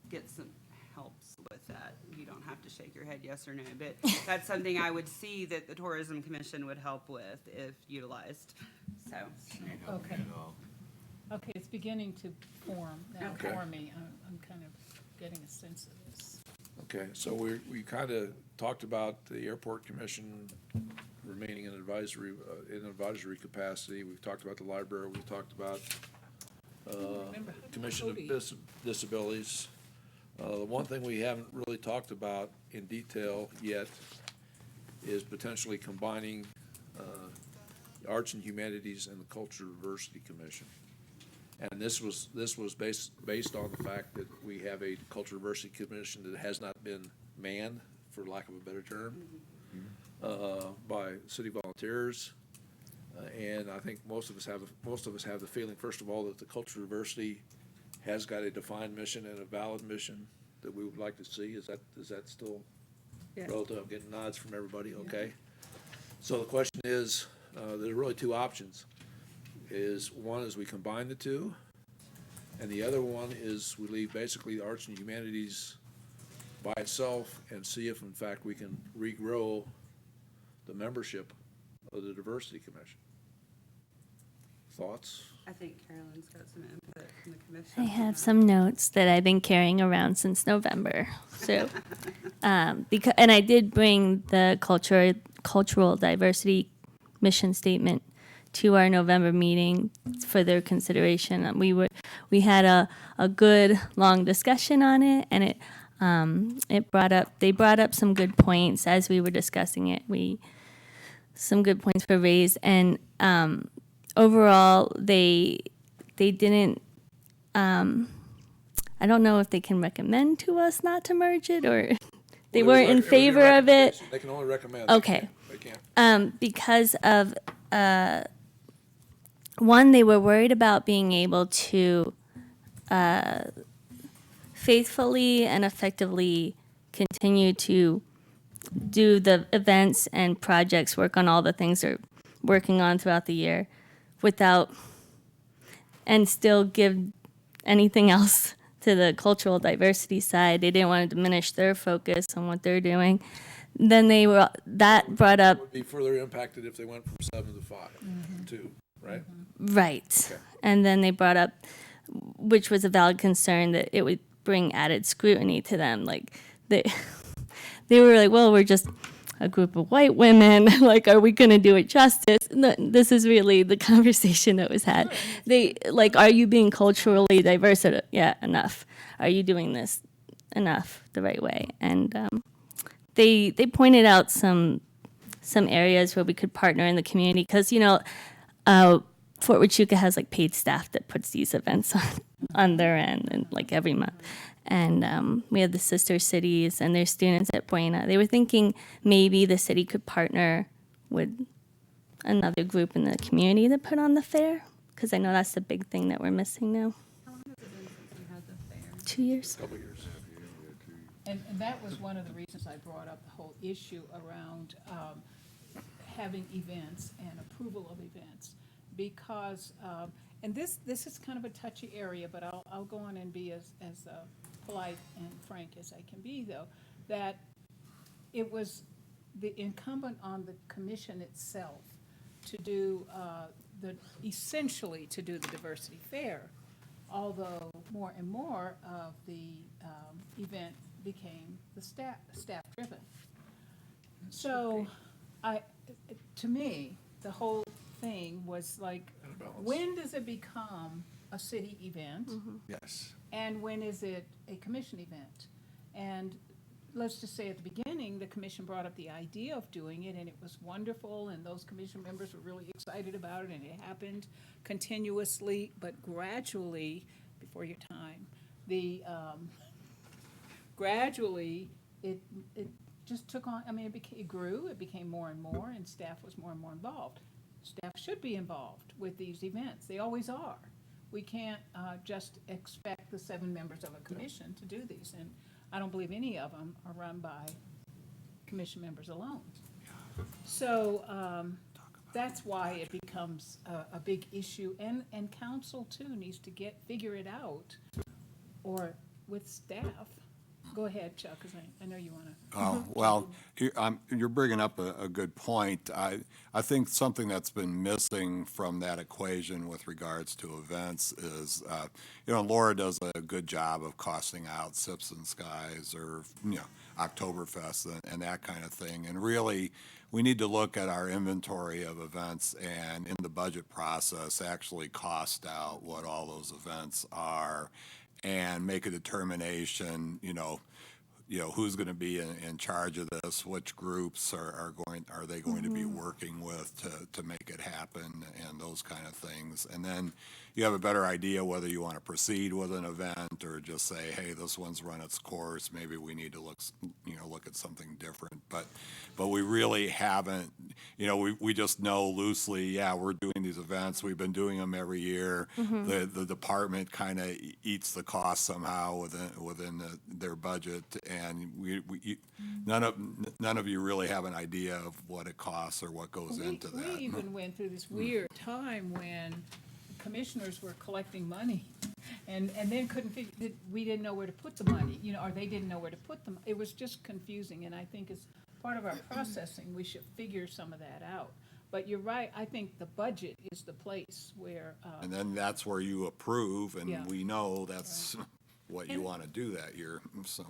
gets some helps with that. You don't have to shake your head yes or no, but that's something I would see that the Tourism Commission would help with if utilized, so. Okay. Okay, it's beginning to form now Okay. for me. I'm kind of getting a sense of this. Okay, so we kind of talked about the airport commission remaining in advisory capacity. We've talked about the library. We've talked about Remember, Commission of Cody. Disabilities. The one thing we haven't really talked about in detail yet is potentially combining the Arts and Humanities and the Cultural Diversity Commission. And this was based on the fact that we have a Cultural Diversity Commission that has not been manned, for lack of a better term, by city volunteers. And I think most of us have the feeling, first of all, that the Cultural Diversity has got a defined mission and a valid mission that we would like to see. Is that still relative? I'm getting nods from everybody, okay? So the question is, there's really two options. One is we combine the two, and the other one is we leave basically the Arts and Humanities by itself and see if in fact we can regrow the membership of the Diversity Commission. Thoughts? I think Carolyn's got some input from the commission. I have some notes that I've been carrying around since November. So, and I did bring the cultural diversity mission statement to our November meeting for their consideration. We had a good long discussion on it, and they brought up some good points as we were discussing it. Some good points were raised, and overall, they didn't, I don't know if they can recommend to us not to merge it, or they weren't in favor of it. They can only recommend. Okay. They can't. Because of, one, they were worried about being able to faithfully and effectively continue to do the events and projects, work on all the things they're working on throughout the year and still give anything else to the cultural diversity side. They didn't want to diminish their focus on what they're doing. Then that brought up, Would be further impacted if they went from 7 to 5, 2, right? right. Okay. And then they brought up, which was a valid concern, that it would bring added scrutiny to them. Like they were like, well, we're just a group of white women. Like, are we going to do it justice? No, this is really the conversation that was had. Are you being culturally diverse? Yeah, enough. Are you doing this enough the right way? And they pointed out some some areas where we could partner in the community, because, Fort Huachuca has like paid staff that puts these events on their end and like every month. And we have the sister cities and their students at Buena. They were thinking maybe the city could partner with another group in the community to put on the fair, because I know that's the big thing that we're missing now. How long has it been since we had the fair? 2 years. And that was one of the reasons I brought up the whole issue around having events and approval of events. Because, and this is kind of a touchy area, but I'll go on and be as polite and frank as I can be, though, that it was the incumbent on the commission itself to do essentially to do the diversity fair, although more and more of the event became the staff driven. So to me, the whole thing was like, when does it become a city event? Yes. And when is it a commission event? And let's just say at the beginning, the commission brought up the idea of doing it, and it was wonderful, and those commission members were really excited about it, and it happened continuously, but gradually, before your time, gradually, it just took on, I mean, it grew, it became more and more, and staff was more and more involved. Staff should be involved with these events. They always are. We can't just expect the 7 members of a commission to do these, and I don't believe any of them are run by commission members alone. So that's why it becomes a big issue, and council too needs to figure it out, or with staff. Go ahead, Chuck, because I know you want to. Oh, well, you're bringing up a good point. I think something that's been missing from that equation with regards to events is, Laura does a good job of costing out Sips and Skies or, Oktoberfest and that kind of thing. And really, we need to look at our inventory of events and in the budget process, actually cost out what all those events are and make a determination, who's going to be in charge of this, which groups are they going to be working with to make it happen, and those kind of things. And then you have a better idea whether you want to proceed with an event or just say, hey, this one's run its course, maybe we need to look at something different. But we really haven't, we just know loosely, yeah, we're doing these events, we've been doing them every year. The department kind of eats the cost somehow within their budget, and none of you really have an idea of what it costs or what goes into that. We even went through this weird time when commissioners were collecting money and then we didn't know where to put the money, or they didn't know where to put them. It was just confusing, and I think as part of our processing, we should figure some of that out. But you're right, I think the budget is the place where. And then that's where you approve, and Yeah. we know that's what you want to do that year, so.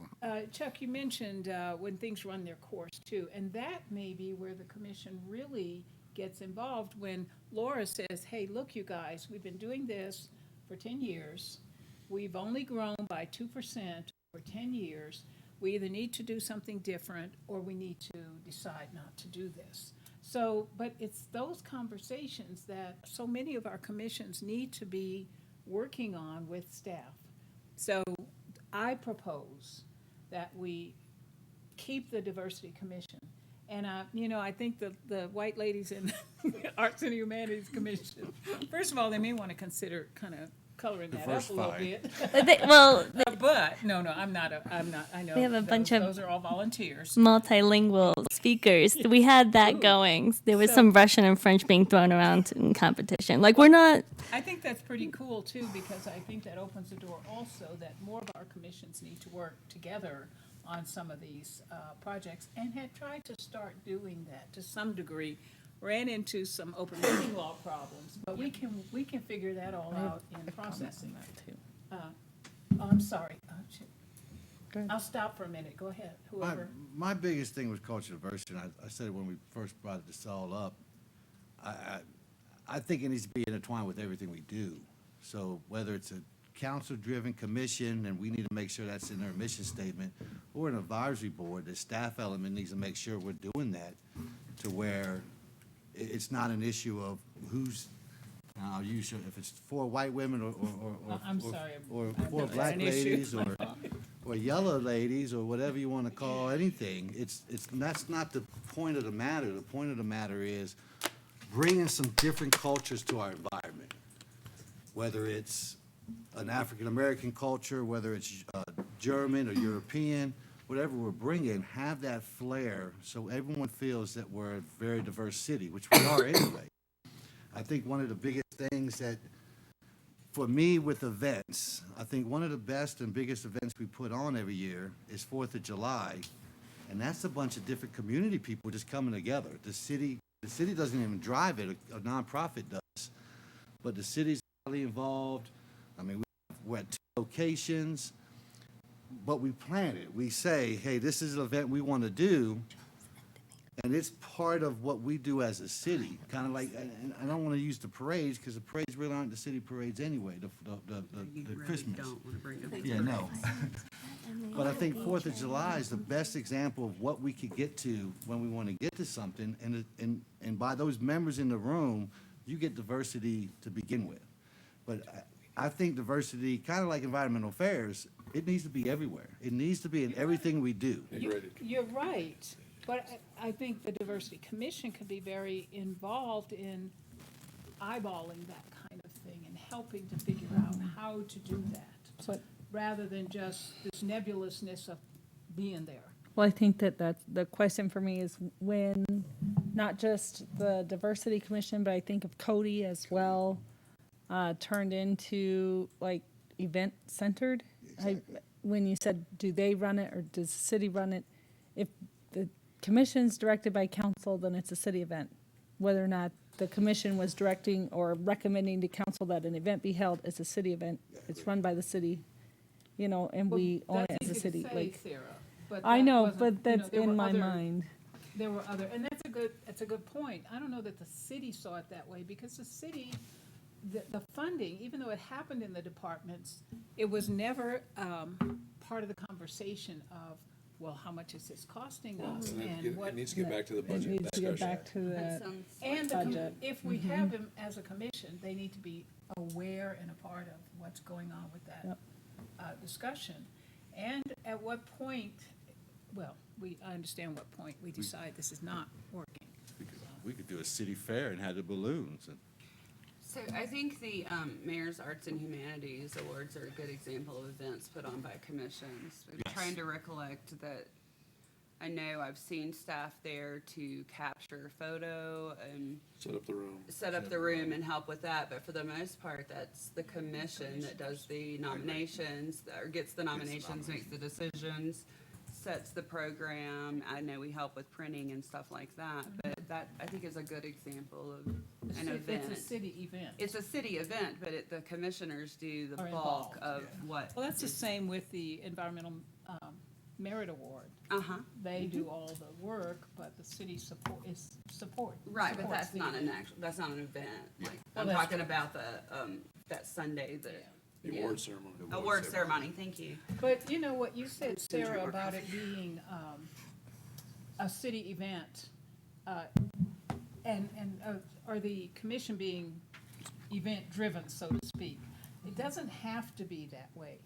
Chuck, you mentioned when things run their course too, and that may be where the commission really gets involved when Laura says, hey, look, you guys, we've been doing this for 10 years. We've only grown by 2% for 10 years. We either need to do something different or we need to decide not to do this. So, but it's those conversations that so many of our commissions need to be working on with staff. So I propose that we keep the Diversity Commission. And, I think the white ladies in the Arts and Humanities Commission, first of all, they may want to consider kind of coloring that up a little bit. But, no, I'm not, I know. We have a bunch of those are all volunteers. multilingual speakers. We had that going. There was some Russian and French being thrown around in competition. Like, we're not. I think that's pretty cool, too, because I think that opens the door also that more of our commissions need to work together on some of these projects, and had tried to start doing that to some degree. Ran into some open meeting law problems, but we can figure that all out in processing. I'm sorry. I'll stop for a minute. Go ahead, whoever. My biggest thing was cultural diversity, and I said it when we first brought this all up. I think it needs to be intertwined with everything we do. So whether it's a council-driven commission, and we need to make sure that's in our mission statement, or an advisory board, the staff element needs to make sure we're doing that. to where it's not an issue of who's, I'll use, if it's 4 white women I'm sorry. or I've 4 never black had an issue. ladies or yellow ladies or whatever you want to call anything. That's not the point of the matter. The point of the matter is bringing some different cultures to our environment, whether it's an African-American culture, whether it's German or European, whatever we're bringing, have that flair so everyone feels that we're a very diverse city, which we are anyway. I think one of the biggest things that, for me with events, I think one of the best and biggest events we put on every year is 4th of July. And that's a bunch of different community people just coming together. The city doesn't even drive it, a nonprofit does. But the city's highly involved. I mean, we're at 2 locations, but we plan it. We say, hey, this is an event we want to do, and it's part of what we do as a city. Kind of like, and I don't want to use the parades, because the parades really aren't the city parades anyway, the You really Christmas. don't want to bring up. Yeah, no. But I think 4th of July is the best example of what we could get to when we want to get to something, and by those members in the room, you get diversity to begin with. But I think diversity, kind of like environmental affairs, it needs to be everywhere. It needs to be in everything we do. You're right, but I think the Diversity Commission could be very involved in eyeballing that kind of thing and helping to figure out how to do that, But- rather than just this nebulousness of being there. Well, I think that's the question for me is when, not just the Diversity Commission, but I think of Cody as well, turned into like event centered. When you said, do they run it or does the city run it? If the commission's directed by council, then it's a city event. Whether or not the commission was directing or recommending to council that an event be held, it's a city event. It's run by the city, and we own it as a city. Like, I know, but that's in my mind. There were other, and that's a good point. I don't know that the city saw it that way, because the city, the funding, even though it happened in the departments, it was never part of the conversation of, well, how much is this costing us? And what. It needs to get back to the It budget needs to get discussion. back to that. And budget. if we have them as a commission, they need to be aware and a part of what's going on with that discussion. And at what point, well, I understand what point we decide this is not working. We could do a city fair and have the balloons. So I think the Mayor's Arts and Humanities Awards are a good example of events put on by commissions. I'm Yes. trying to recollect that, I know I've seen staff there to capture a photo and Set up the room. set up the room and help with that, but for the most part, that's the commission that does the nominations, or gets the nominations, makes the decisions, sets the program. I know we help with printing and stuff like that, but that, I think, is a good example of an event. It's a city event. It's a city event, but the commissioners do the Are bulk involved, of what. Well, that's the same with the Environmental Merit Award. Uh-huh, They do all the work, but the city support. right, but supports that's the not event. that's not an event. Like, Well, I'm that's talking about that Sunday, Yeah. The yeah. award ceremony. Award ceremony, thank you. But you know what you said, Sarah, about it being a city event, or the commission being event-driven, so to speak. It doesn't have to be that way.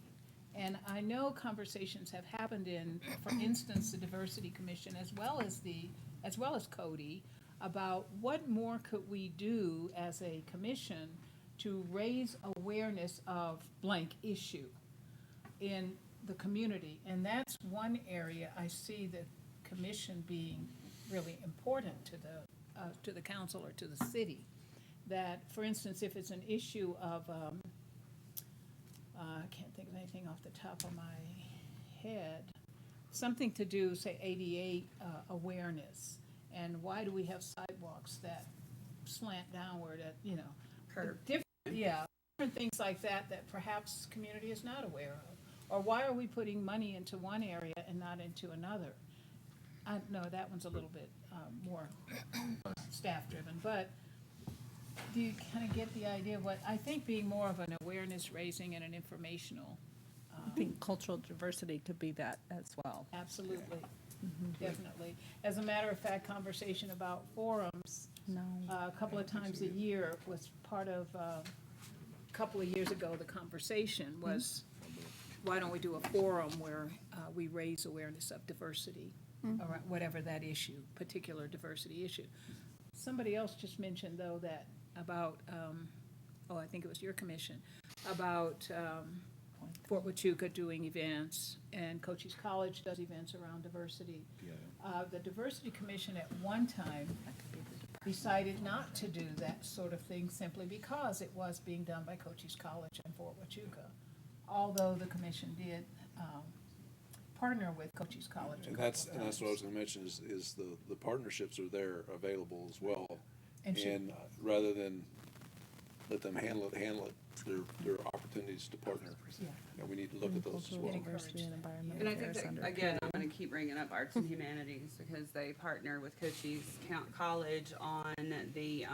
And I know conversations have happened in, for instance, the Diversity Commission, as well as Cody, about what more could we do as a commission to raise awareness of blank issue in the community. And that's one area I see the commission being really important to the council or to the city. That, for instance, if it's an issue of, I can't think of anything off the top of my head, something to do, say, ADA awareness, and why do we have sidewalks that slant downward at, Curb. different things like that perhaps the community is not aware of. Or why are we putting money into one area and not into another? No, that one's a little bit more staff-driven, but do you kind of get the idea of what, I think being more of an awareness raising and an informational I think cultural diversity could be that as well. Absolutely, definitely. As a matter of fact, conversation about forums, No. a couple of times a year was part of, a couple of years ago, the conversation was, why don't we do a forum where we raise awareness of diversity, or whatever that issue, particular diversity issue. Somebody else just mentioned, though, that about, I think it was your commission, about Fort Huachuca doing events, and Cochise College does events around diversity. The Diversity Commission at one time decided not to do that sort of thing simply because it was being done by Cochise College and Fort Huachuca, although the commission did partner with Cochise College a And couple that's, of and that's what I was times. gonna mention is the partnerships are there available as well. And should- And rather than let them handle it, there are opportunities to partner. Yeah. And we need to look at those as well. Diversity and environmental And I think affairs that, under again, PA. I'm gonna keep bringing up arts and humanities because they partner with Cochise College on the,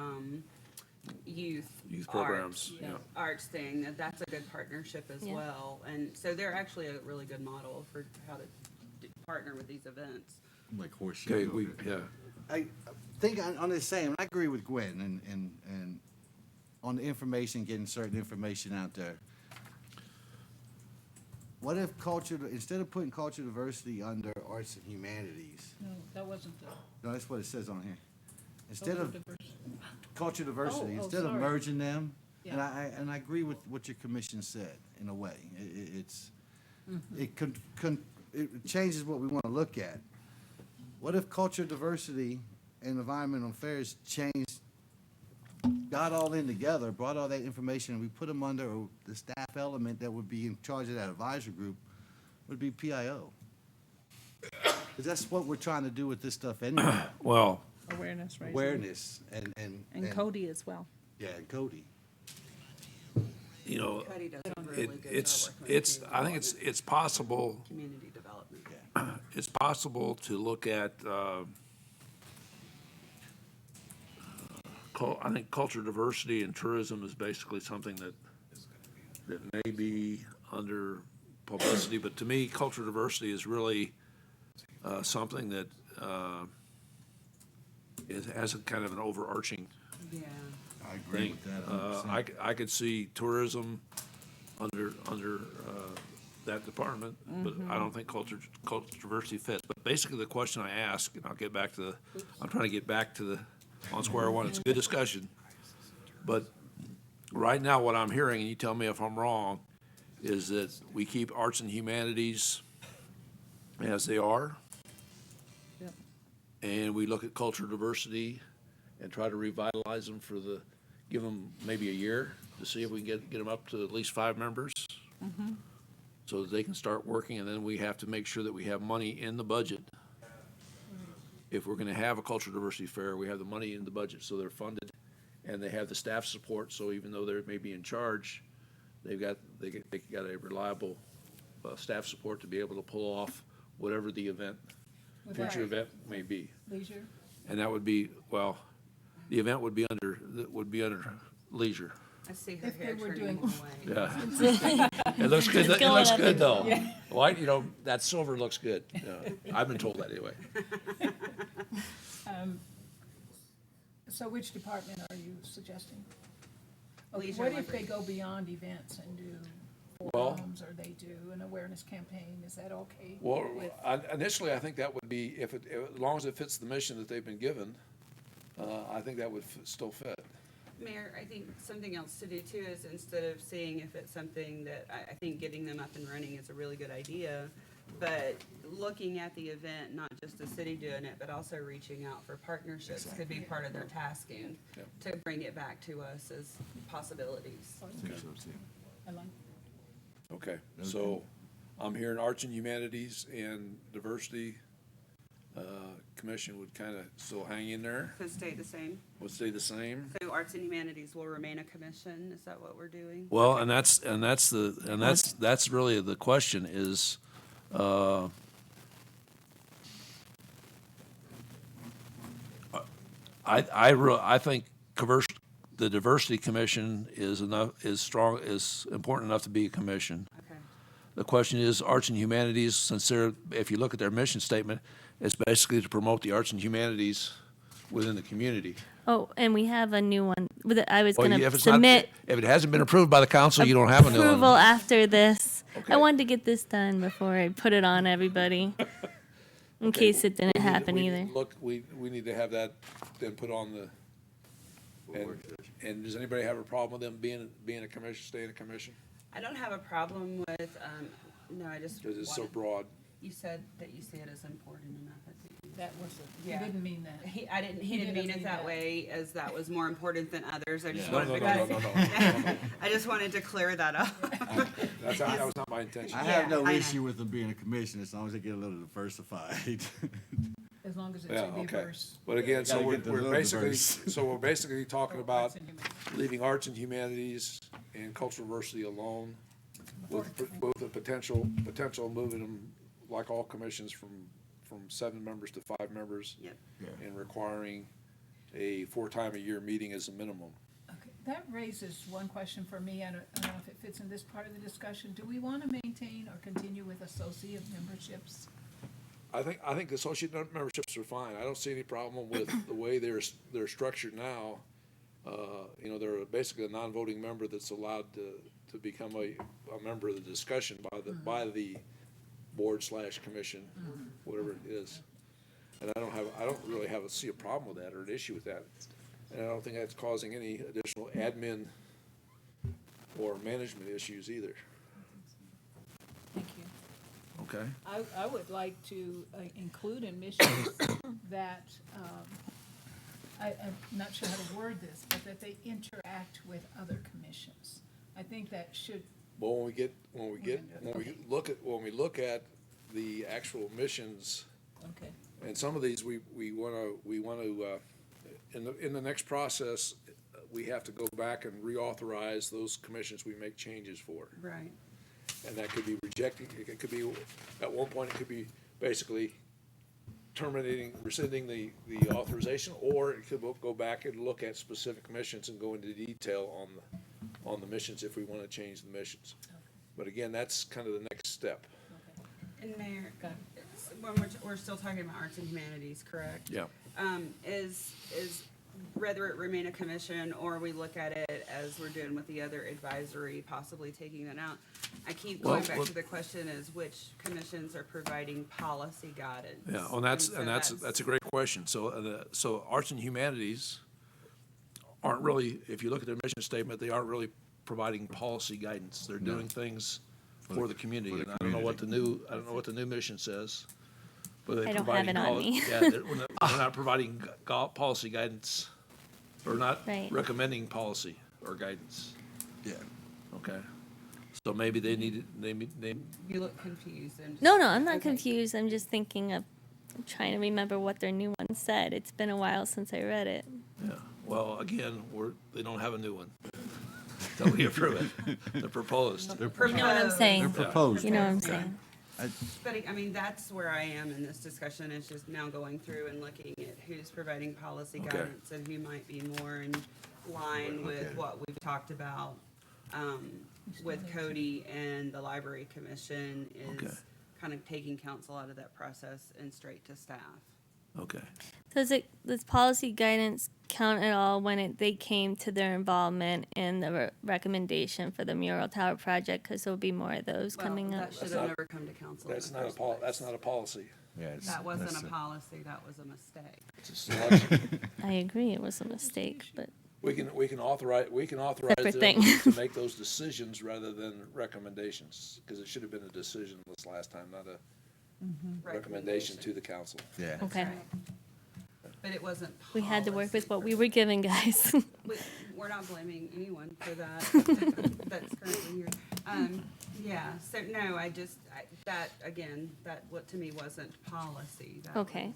youth. Youth programs, arts- yeah. Arts thing, that's a good partnership as Yeah. well, and so they're actually a really good model for how to partner with these events. Like horseshoe. Okay, we, yeah. I think on the same, I agree with Gwen and on the information, getting certain information out there. What if instead of putting culture diversity under arts and humanities, No, that wasn't the. no, that's what it says on here. Instead of diversity. culture diversity, Oh, instead of sorry. merging them, and Yeah. I agree with what your commission said, in a way. It's, Mm-hmm. it changes what we want to look at. What if culture diversity and environmental affairs changed, got all in together, brought all that information, and we put them under the staff element that would be in charge of that advisory group, would be PIO? Because that's what we're trying to do with this stuff anyway. Well, Awareness raising. Awareness And Cody as well. Yeah, and Cody. you know, Cody does a really good job it's, working with it's, youth. I think it's possible, Community development. it's possible to look at, I think culture diversity and tourism is basically something that may be under publicity, but to me, culture diversity is really something that has a kind of an overarching Yeah. I agree thing. with that. I could see tourism under that department, but I don't think culture diversity fits. But basically, the question I ask, and I'll get back to I'm trying to get back to on square one. It's a good discussion. But right now, what I'm hearing, and you tell me if I'm wrong, is that we keep arts and humanities as they are. Yep. And we look at culture diversity and try to revitalize them give them maybe a year to see if we can get them up to at least 5 members. So that they can start working, and then we have to make sure that we have money in the budget. If we're gonna have a cultural diversity fair, we have the money in the budget, so they're funded, and they have the staff support, so even though they're maybe in charge, they got a reliable, staff support to be able to pull off whatever the future Right. event may be. Leisure? And that would be, well, the event would be under leisure. I see her If they hair were turning doing- away. Yeah. It looks good, it going looks up good though. White, that silver looks good. I've been told that anyway. So which department are you suggesting? Leisure What and if they go beyond events and do Well- forums, or they do an awareness campaign? Is that okay? Well, with- initially, I think that would be, as long as it fits the mission that they've been given, I think that would still fit. Mayor, I think something else to do too is instead of seeing if it's something that, I think getting them up and running is a really good idea, but looking at the event, not just the city doing it, but also reaching out for partnerships could be part of their tasking Yep. to bring it back to us as possibilities. I like- Okay, so I'm hearing arts and humanities and diversity commission would kind of still hang in there, Could stay the same. would stay the same. So arts and humanities will remain a commission, is that what we're doing? Well, that's really the question is, I think the diversity commission is important enough to be a commission. Okay. The question is, arts and humanities, since they're, if you look at their mission statement, it's basically to promote the arts and humanities within the community. Oh, and we have a new one. I was Well, going if to it's not, submit if it hasn't been approved by the council, you don't have a new approval one. after this. Okay. I wanted to get this done before I put it on everybody, in case it didn't happen either. Look, we need to have that then put on the, and does anybody have a problem with them being a commission, staying a commission? I don't have a problem with, no, I just Because it's so wanted- broad. You said that you see it as important enough, I think. That was, he Yeah. didn't mean that. He He didn't mean didn't it mean that that. way, as that was more important than others. I just No, wanted no, to. no, no, no, no. I just wanted to clear that up. That was not my intention. I have Yeah, no I know. issue with them being a commission as long as they get a little diversified. As long as it's Yeah, a okay. diverse. But again, so Gotta we're get the we're little basically, diverse. so we're basically talking about Arts and humanities. leaving arts and humanities and cultural diversity alone, with the potential moving them, like all commissions, from 7 members to 5 members. Yep. And requiring a 4-time-a-year meeting as a minimum. Okay, that raises one question for me. I don't know if it fits in this part of the discussion. Do we want to maintain or continue with associate memberships? I think associate memberships are fine. I don't see any problem with the way they're structured now. You know, they're basically a non-voting member that's allowed to become a member of the discussion by the board/commission, whatever it is. And I don't really see a problem with that or an issue with that. And I don't think that's causing any additional admin or management issues either. Thank you. Okay? I would like to include in missions that, I'm not sure how to word this, but that they interact with other commissions. I think that should, Well, when we look at the actual missions, okay, and some of these we want to in the next process, we have to go back and reauthorize those commissions we make changes for. Right. And that could be rejecting, it could be, at one point, it could be basically rescinding the authorization, or it could go back and look at specific missions and go into detail on the missions if we want to change the missions. But again, that's kind of the next step. And Mayor, got it. when we're still talking about arts and humanities, correct? Yeah. Is whether it remain a commission or we look at it as we're doing with the other advisory, possibly taking that out. I keep going back to the question is which commissions are providing policy guidance? Yeah, and so that's a great question. So arts and humanities aren't really, if you look at their mission statement, they aren't really providing policy guidance. They're doing things for the community. And I don't know what the new mission says. But they're I don't have providing it on me. Yeah, we're not providing policy guidance, or not Right. recommending policy or guidance. Yeah. Okay. So maybe they need, they, You look confused and. No, I'm not Okay. confused. I'm just thinking of, I'm trying to remember what their new one said. It's been a while since I read it. yeah, well, again, they don't have a new one. Till we approve it, the proposed. You know what I'm saying? Proposed. You know what I'm saying? But I mean, that's where I am in this discussion, is just now going through and looking at who's providing policy Okay. guidance and who might be more in line with what we've talked about, with Cody and the library commission Okay. is kind of taking council out of that process and straight to staff. Okay. Does policy guidance count at all when they came to their involvement in the recommendation for the mural tower project? Because there'll be more of those coming Well, up. that should have never come to council. in That's the not first place. that's not a policy. Yeah, That wasn't a policy, that was a mistake. It's a selection. I agree, it was a mistake, but We can authorize Separate them thing. to make those decisions rather than recommendations, because it should have been a decision this last time, not a recommendation to the council. Yeah. okay. Right. But it wasn't We had to work with policy what we were given, guys. We're not blaming anyone for that, that's currently here. Yeah, so no, that, again, what to me wasn't policy. That Okay. was-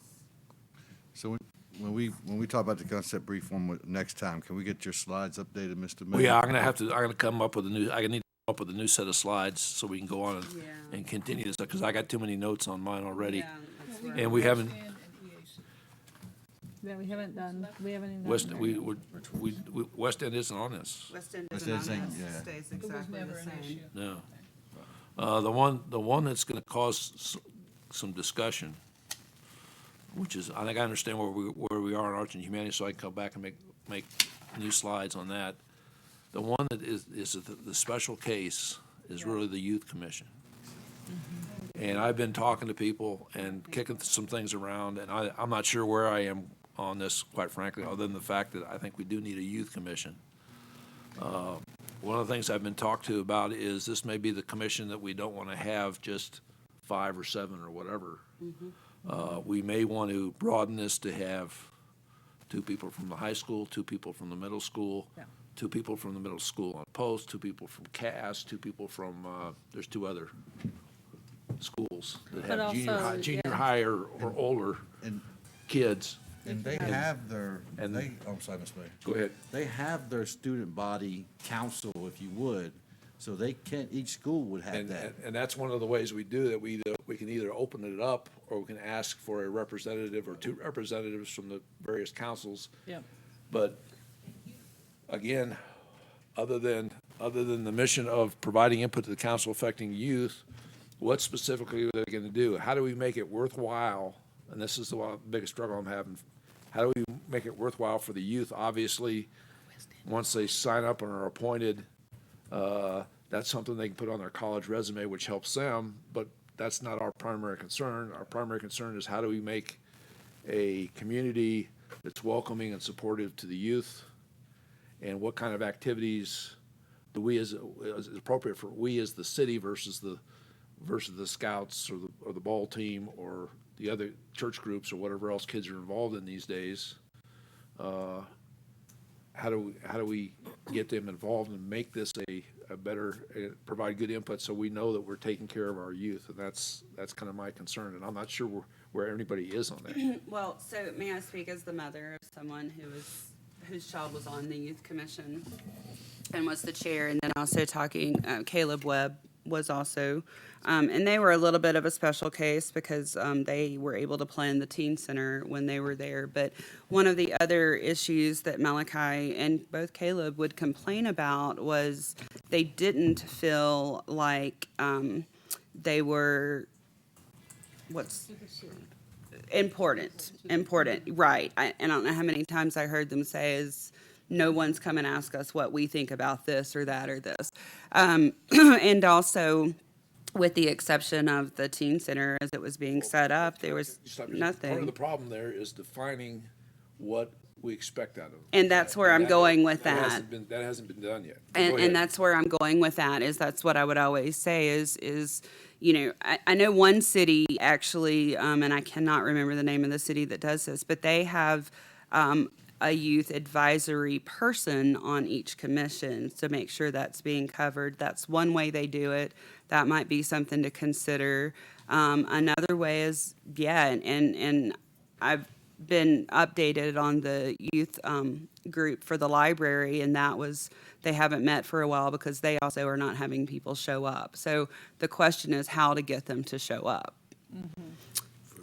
So when we talk about the concept brief one next time, can we get your slides updated, Mr. Mayor? Well, yeah, I'm gonna come up with I need to come up with a new set of slides so we can go on Yeah. and continue this, because I got too many notes on mine already. Yeah, that's where And I'm we at. haven't, Stand and EAC. Yeah, we haven't even done. West, that. West End isn't on this, West End West isn't on End's saying, this, yeah. stays It was exactly never the an same. issue. no. The one that's gonna cause some discussion, which is, I think I understand where we are in arts and humanities, so I can come back and make new slides on that. The one that is the special case is really the youth commission. And I've been talking to people and kicking some things around, and I'm not sure where I am on this, quite frankly, other than the fact that I think we do need a youth commission. One of the things I've been talked to about is this may be the commission that we don't want to have just 5 or 7 or whatever. We may want to broaden this to have 2 people from the high school, 2 people from the middle school, 2 people from the middle school on post, 2 people from CAS, 2 people from, there's 2 other schools that But have also, junior high or older And, kids. and they have their, and- I'm sorry, Mr. Mayor. Go ahead. They have their student body council, if you would, so they can, each school would have that. And that's one of the ways we do that. We can either open it up, or we can ask for a representative or 2 representatives from the various councils. Yep. But again, other than the mission of providing input to the council affecting youth, what specifically are they gonna do? How do we make it worthwhile? And this is the biggest struggle I'm having. How do we make it worthwhile for the youth? Obviously, once they sign up and are appointed, that's something they can put on their college resume, which helps them, but that's not our primary concern. Our primary concern is how do we make a community that's welcoming and supportive to the youth? And what kind of activities do we is appropriate for we as the city versus the scouts or the ball team or the other church groups or whatever else kids are involved in these days? How do we get them involved and make this a better, provide good input so we know that we're taking care of our youth? And that's kind of my concern, and I'm not sure where anybody is on that. Well, so may I speak as the mother of someone whose child was on the youth commission and was the chair, and then also talking, Caleb Webb was also, and they were a little bit of a special case because they were able to plan the teen center when they were there. But one of the other issues that Malachi and both Caleb would complain about was they didn't feel like they were important, right. And I don't know how many times I heard them say is, no one's come and ask us what we think about this or that or this. And also, with the exception of the teen center as it was being set up, there was Part of the nothing. problem there is defining what we expect out of them. And that's where I'm going with That that. hasn't been done yet. Go ahead. And that's where I'm going with that, is that's what I would always say is, you know, I know one city actually, and I cannot remember the name of the city that does this, but they have a youth advisory person on each commission to make sure that's being covered. That's one way they do it. That might be something to consider. Another way is, and I've been updated on the youth group for the library, and that was, they haven't met for a while because they also are not having people show up. So the question is how to get them to show up.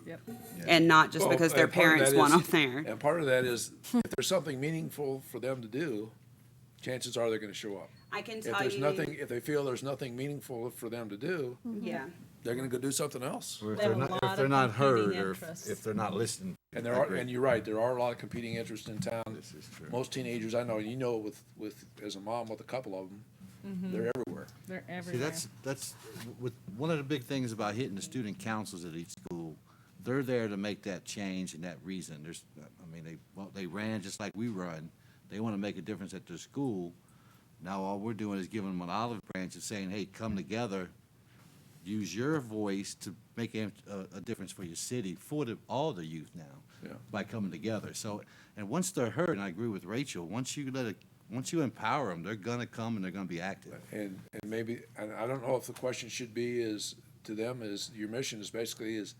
Yep. And not just Well, because their and part of parents that want is- them there. And part of that is, if there's something meaningful for them to do, chances are they're gonna show up. I can If tell there's you. nothing, if they feel there's nothing meaningful for them to do, Yeah. they're gonna go do something else. Or if They have they're a not, lot if they're of not heard, competing or interests. if they're not listened. And and you're right, there are a lot of competing interests in town. This is true. Most teenagers I know, and you know with, as a mom with a couple of them, they're everywhere. They're See, everywhere. that's, with, one of the big things about hitting the student councils at each school, they're there to make that change and that reason. There's, I mean, they ran just like we run. They want to make a difference at their school. Now, all we're doing is giving them an olive branch and saying, hey, come together, use your voice to make a difference for your city, for all the youth now, Yeah. by coming together. So, and once they're heard, and I agree with Rachel, once you empower them, they're gonna come and they're gonna be active. And maybe, and I don't know if the question should be is, to them is, your mission is basically is,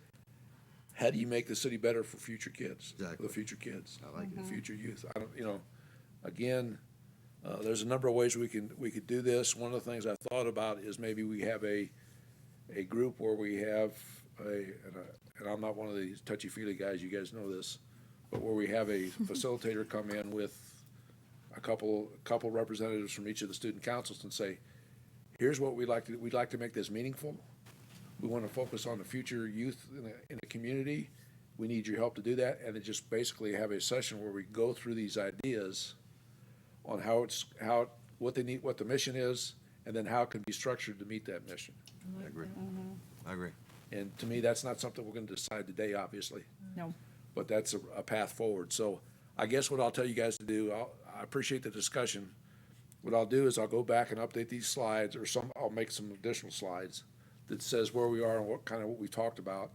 how do you make the city better for future kids? Exactly. The future kids. I like The future youth. I don't, you know, again, there's a number of ways we could do this. One of the things I thought about is maybe we have a group where we have and I'm not one of these touchy-feely guys, you guys know this, but where we have a facilitator come in with a couple representatives from each of the student councils and say, here's what we'd like to make this meaningful. We want to focus on the future youth in the community. We need your help to do that, and then just basically have a session where we go through these ideas on what they need, what the mission is, and then how it can be structured to meet that mission. I agree. I agree. And to me, that's not something we're gonna decide today, obviously, No. but that's a path forward. So I guess what I'll tell you guys to do, I appreciate the discussion. What I'll do is I'll go back and update these slides, or I'll make some additional slides that says where we are and what we talked about.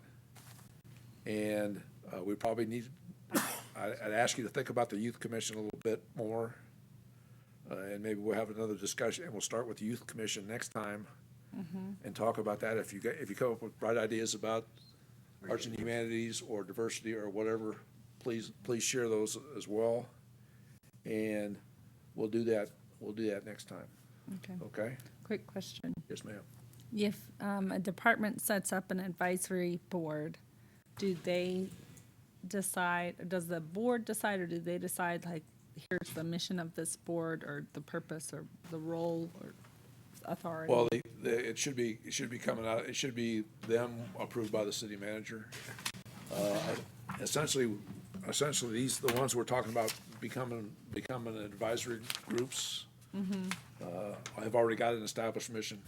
And we probably need, I'd ask you to think about the Youth Commission a little bit more. And maybe we'll have another discussion, and we'll start with the Youth Commission next time and talk about that. If you come up with bright ideas about arts and humanities or diversity or whatever, please share those as well. And we'll do that next time, Okay. okay? Quick question. Yes, ma'am. If a department sets up an advisory board, do they decide, does the board decide, or do they decide, like, here's the mission of this board, or the purpose, or the role, or authority? Well, it should be coming out, it should be them approved by the city manager. Essentially, the ones we're talking about becoming advisory groups, have already got an established mission.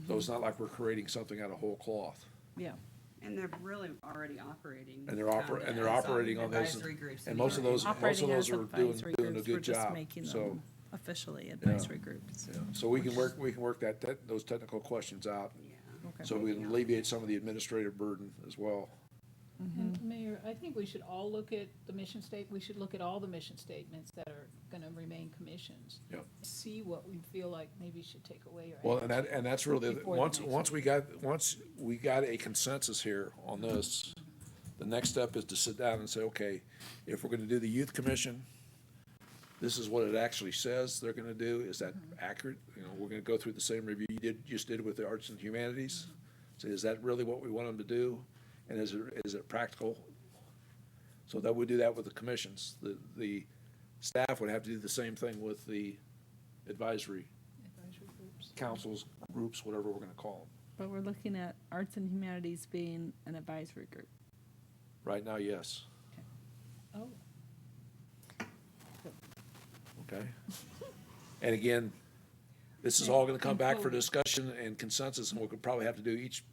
So it's not like we're creating something out of whole cloth. Yeah. And they're really already operating. And they're operating on those, advisory groups and most of anyway. those Operating are as doing advisory a groups, we're good just job, making so. them officially advisory groups. So we can work those technical questions out, Yeah. Okay. so we can alleviate some of the administrative burden as well. And Mayor, I think we should all look at the mission we should look at all the mission statements that are gonna remain commissions. Yep. See what we feel like maybe should take away or Well, add. and that's really, Before the once next we got a consensus here on this, the next step is to sit down and say, okay, if we're gonna do the youth commission, this is what it actually says they're gonna do. Is that accurate? You know, we're gonna go through the same review you just did with the arts and humanities. So is that really what we want them to do? And is it practical? So that we do that with the commissions. The staff would have to do the same thing with the advisory Advisory groups. councils, groups, whatever we're gonna call them. But we're looking at arts and humanities being an advisory group. Right now, yes. Oh, Okay? And again, this is all gonna come back for discussion and consensus, and we'll probably have to do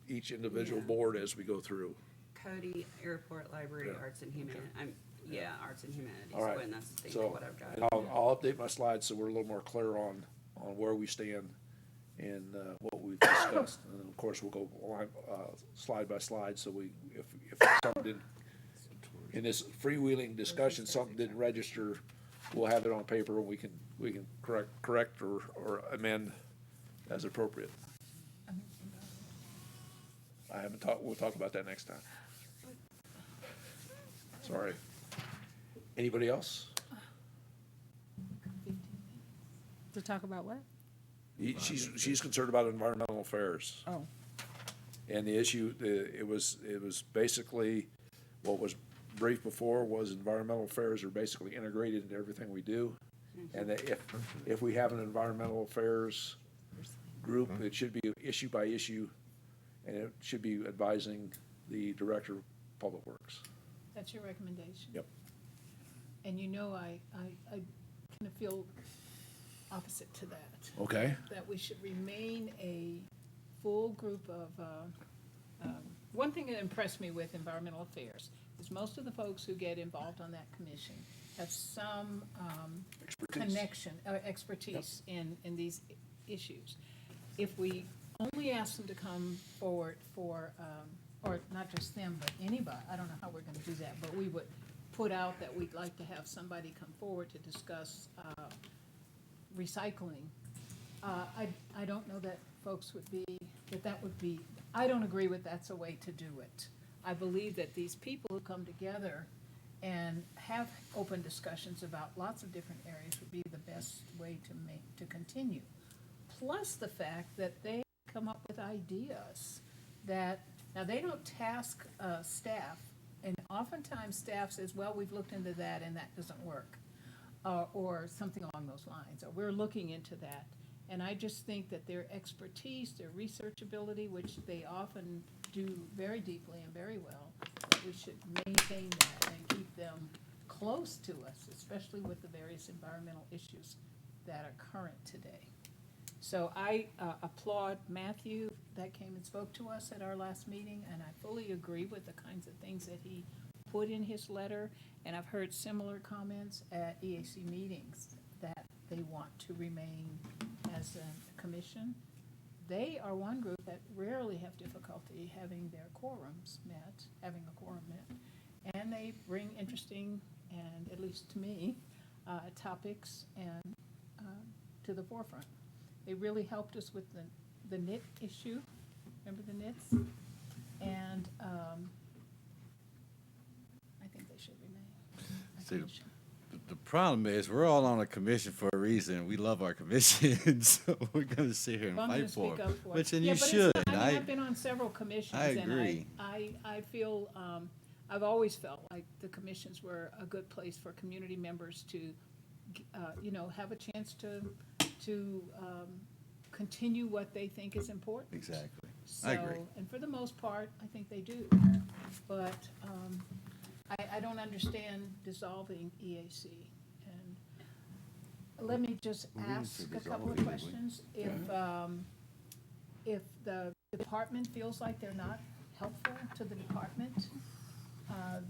each individual Yeah. board as we go through. Cody, Airport, Library, Yeah. Arts and Humanities, Arts and Humanities, All right. and that's the So, statement what I've got. and I'll update my slides so we're a little more clear on where we stand and, what we've discussed. And then, of course, we'll go slide by slide, so if something didn't, in this freewheeling discussion, something didn't register, we'll have it on paper and we can correct or amend as appropriate. We'll talk about that next time. Sorry. Anybody else? To talk about what? She's concerned about environmental affairs. Oh. And the issue, it was basically, what was briefed before was environmental affairs are basically integrated into everything we do. And that if we have an environmental affairs group, it should be issue by issue, and it should be advising the director of public works. that's your recommendation? Yep. And you know, I kind of feel opposite to that. Okay? That we should remain a full group of, one thing that impressed me with environmental affairs is most of the folks who get involved on that commission have some Expertise. connection, expertise in these issues. If we only ask them to come forward for, or not just them, but anybody, I don't know how we're gonna do that, but we would put out that we'd like to have somebody come forward to discuss recycling. I don't know that folks would be, that would be, I don't agree with that's a way to do it. I believe that these people who come together and have open discussions about lots of different areas would be the best way to continue. Plus the fact that they come up with ideas that, now they don't task staff, and oftentimes staff says, well, we've looked into that and that doesn't work, or something along those lines, or we're looking into that. And I just think that their expertise, their research ability, which they often do very deeply and very well, that we should maintain that and keep them close to us, especially with the various environmental issues that are current today. So I applaud Matthew that came and spoke to us at our last meeting, and I fully agree with the kinds of things that he put in his letter. And I've heard similar comments at EAC meetings that they want to remain as a commission. They are one group that rarely have difficulty having their quorums met, having a quorum met. And they bring interesting, and at least to me, topics and to the forefront. They really helped us with the knit issue. Remember the knits? And I think they should remain a See, commission. The problem is, we're all on a commission for a reason. We love our commission, so we're gonna sit here and Well, I'm gonna fight for speak it. up for it. Which, and Yeah, you but it's should. not- I mean, I've been on several commissions. I agree. And I feel, I've always felt like the commissions were a good place for community members to, have a chance to continue what they think is important. Exactly. I agree. So, and for the most part, I think they do. But I don't understand dissolving EAC. And let me just We didn't ask say a couple dissolve of it, did we? questions. If the department feels like they're not helpful to the department,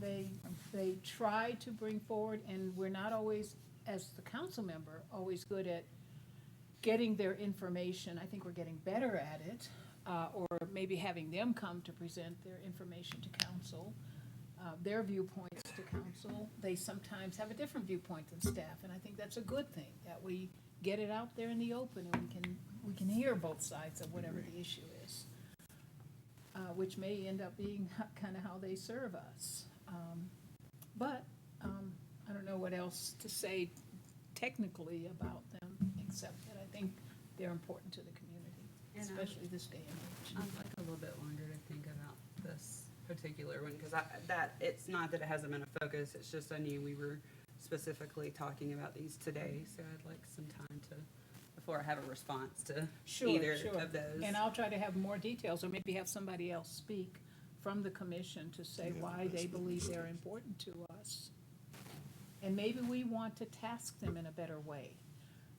they try to bring forward, and we're not always, as the council member, always good at getting their information. I think we're getting better at it, or maybe having them come to present their information to council, their viewpoints to council. They sometimes have a different viewpoint than staff, and I think that's a good thing, that we get it out there in the open and we can hear both sides of whatever the issue is, which may end up being kind of how they serve us. But I don't know what else to say technically about them, except that I think they're important to the community, And, especially this day and age. I'd like a little bit longer to think about this particular one, because it's not that it hasn't been a focus, it's just I knew we were specifically talking about these today, so I'd like some time before I have a response to either of those. And I'll try to have more details, or maybe have somebody else speak from the commission to say why they believe they're important to us. And maybe we want to task them in a better way.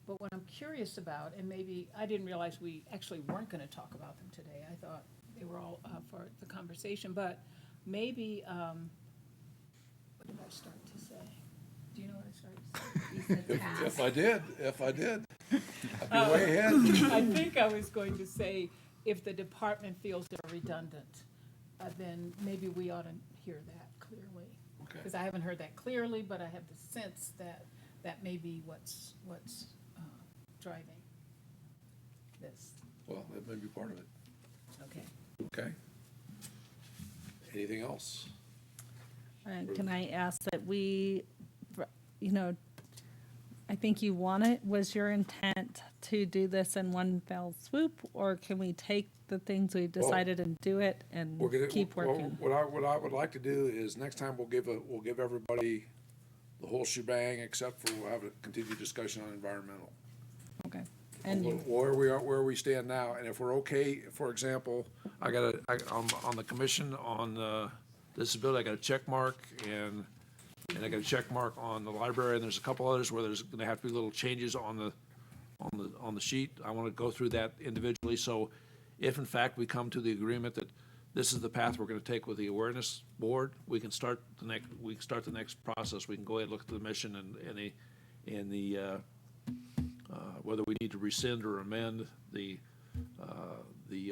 But what I'm curious about, and maybe, I didn't realize we actually weren't gonna talk about them today. I thought they were all for the conversation, but maybe, what did I start to say? Do you know what I started to say? You said task. If I did, I'd be way ahead. I think I was going to say, if the department feels they're redundant, then maybe we ought to hear that clearly. Okay. Because I haven't heard that clearly, but I have the sense that that may be what's driving this. Well, that may be part of it. Okay. Okay. Anything else? Can I ask that we, I think you want it, was your intent to do this in one fell swoop, or can we take the things we've decided and do it and We're gonna keep working? What I would like to do is next time we'll give everybody the whole shebang, except for we'll have a continued discussion on environmental. Okay. And you, Where we stand now, and if we're okay, for example, on the commission on disability, I got a check mark, and I got a check mark on the library, and there's a couple others where there's gonna have to be little changes on the sheet. I wanna go through that individually, so if in fact we come to the agreement that this is the path we're gonna take with the awareness board, we can start the next process. We can go ahead and look at the mission and the whether we need to rescind or amend the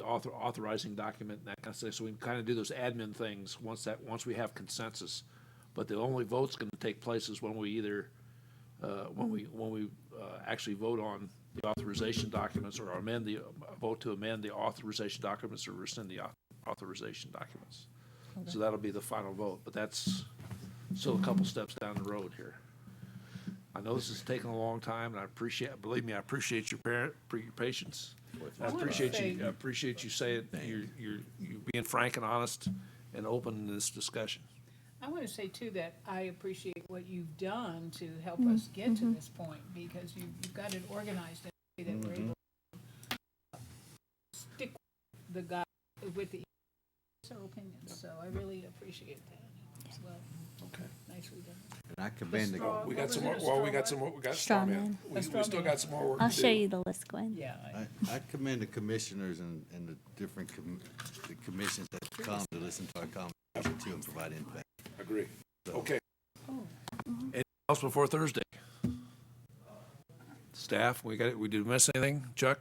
authorizing document and that kind of stuff. So we can kind of do those admin things once we have consensus. But the only vote's gonna take place is when we either, when we actually vote on the authorization documents, or vote to amend the authorization documents or rescind the authorization documents. So that'll be the final vote, but that's still a couple steps down the road here. I know this has taken a long time, and believe me, I appreciate your patience. I appreciate you saying, you're being frank and honest and open in this discussion. I want to say too that I appreciate what you've done to help us get to this point, because you've got it organized in a way that we're able the guy with the our opinions, so I really appreciate that as well. Okay. Nicely done. And I commend the, We got some more, well, we got some more, we got Straw straw man. man. We still got some more work to do. I'll show you the list, Gwen. Yeah. I commend the commissioners and the different the commissions that come to listen to our conversation too and provide input. Agree. Okay. Anything else before Thursday? Staff, we did we miss anything? Chuck?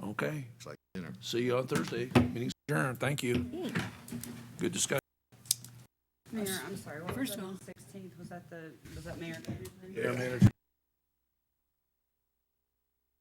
Okay. It's like dinner. See you on Thursday. Meeting's adjourned. Thank you. Good discussion. Mayor, I'm sorry, what was that on the 16th? Was that mayor? Yeah, manager.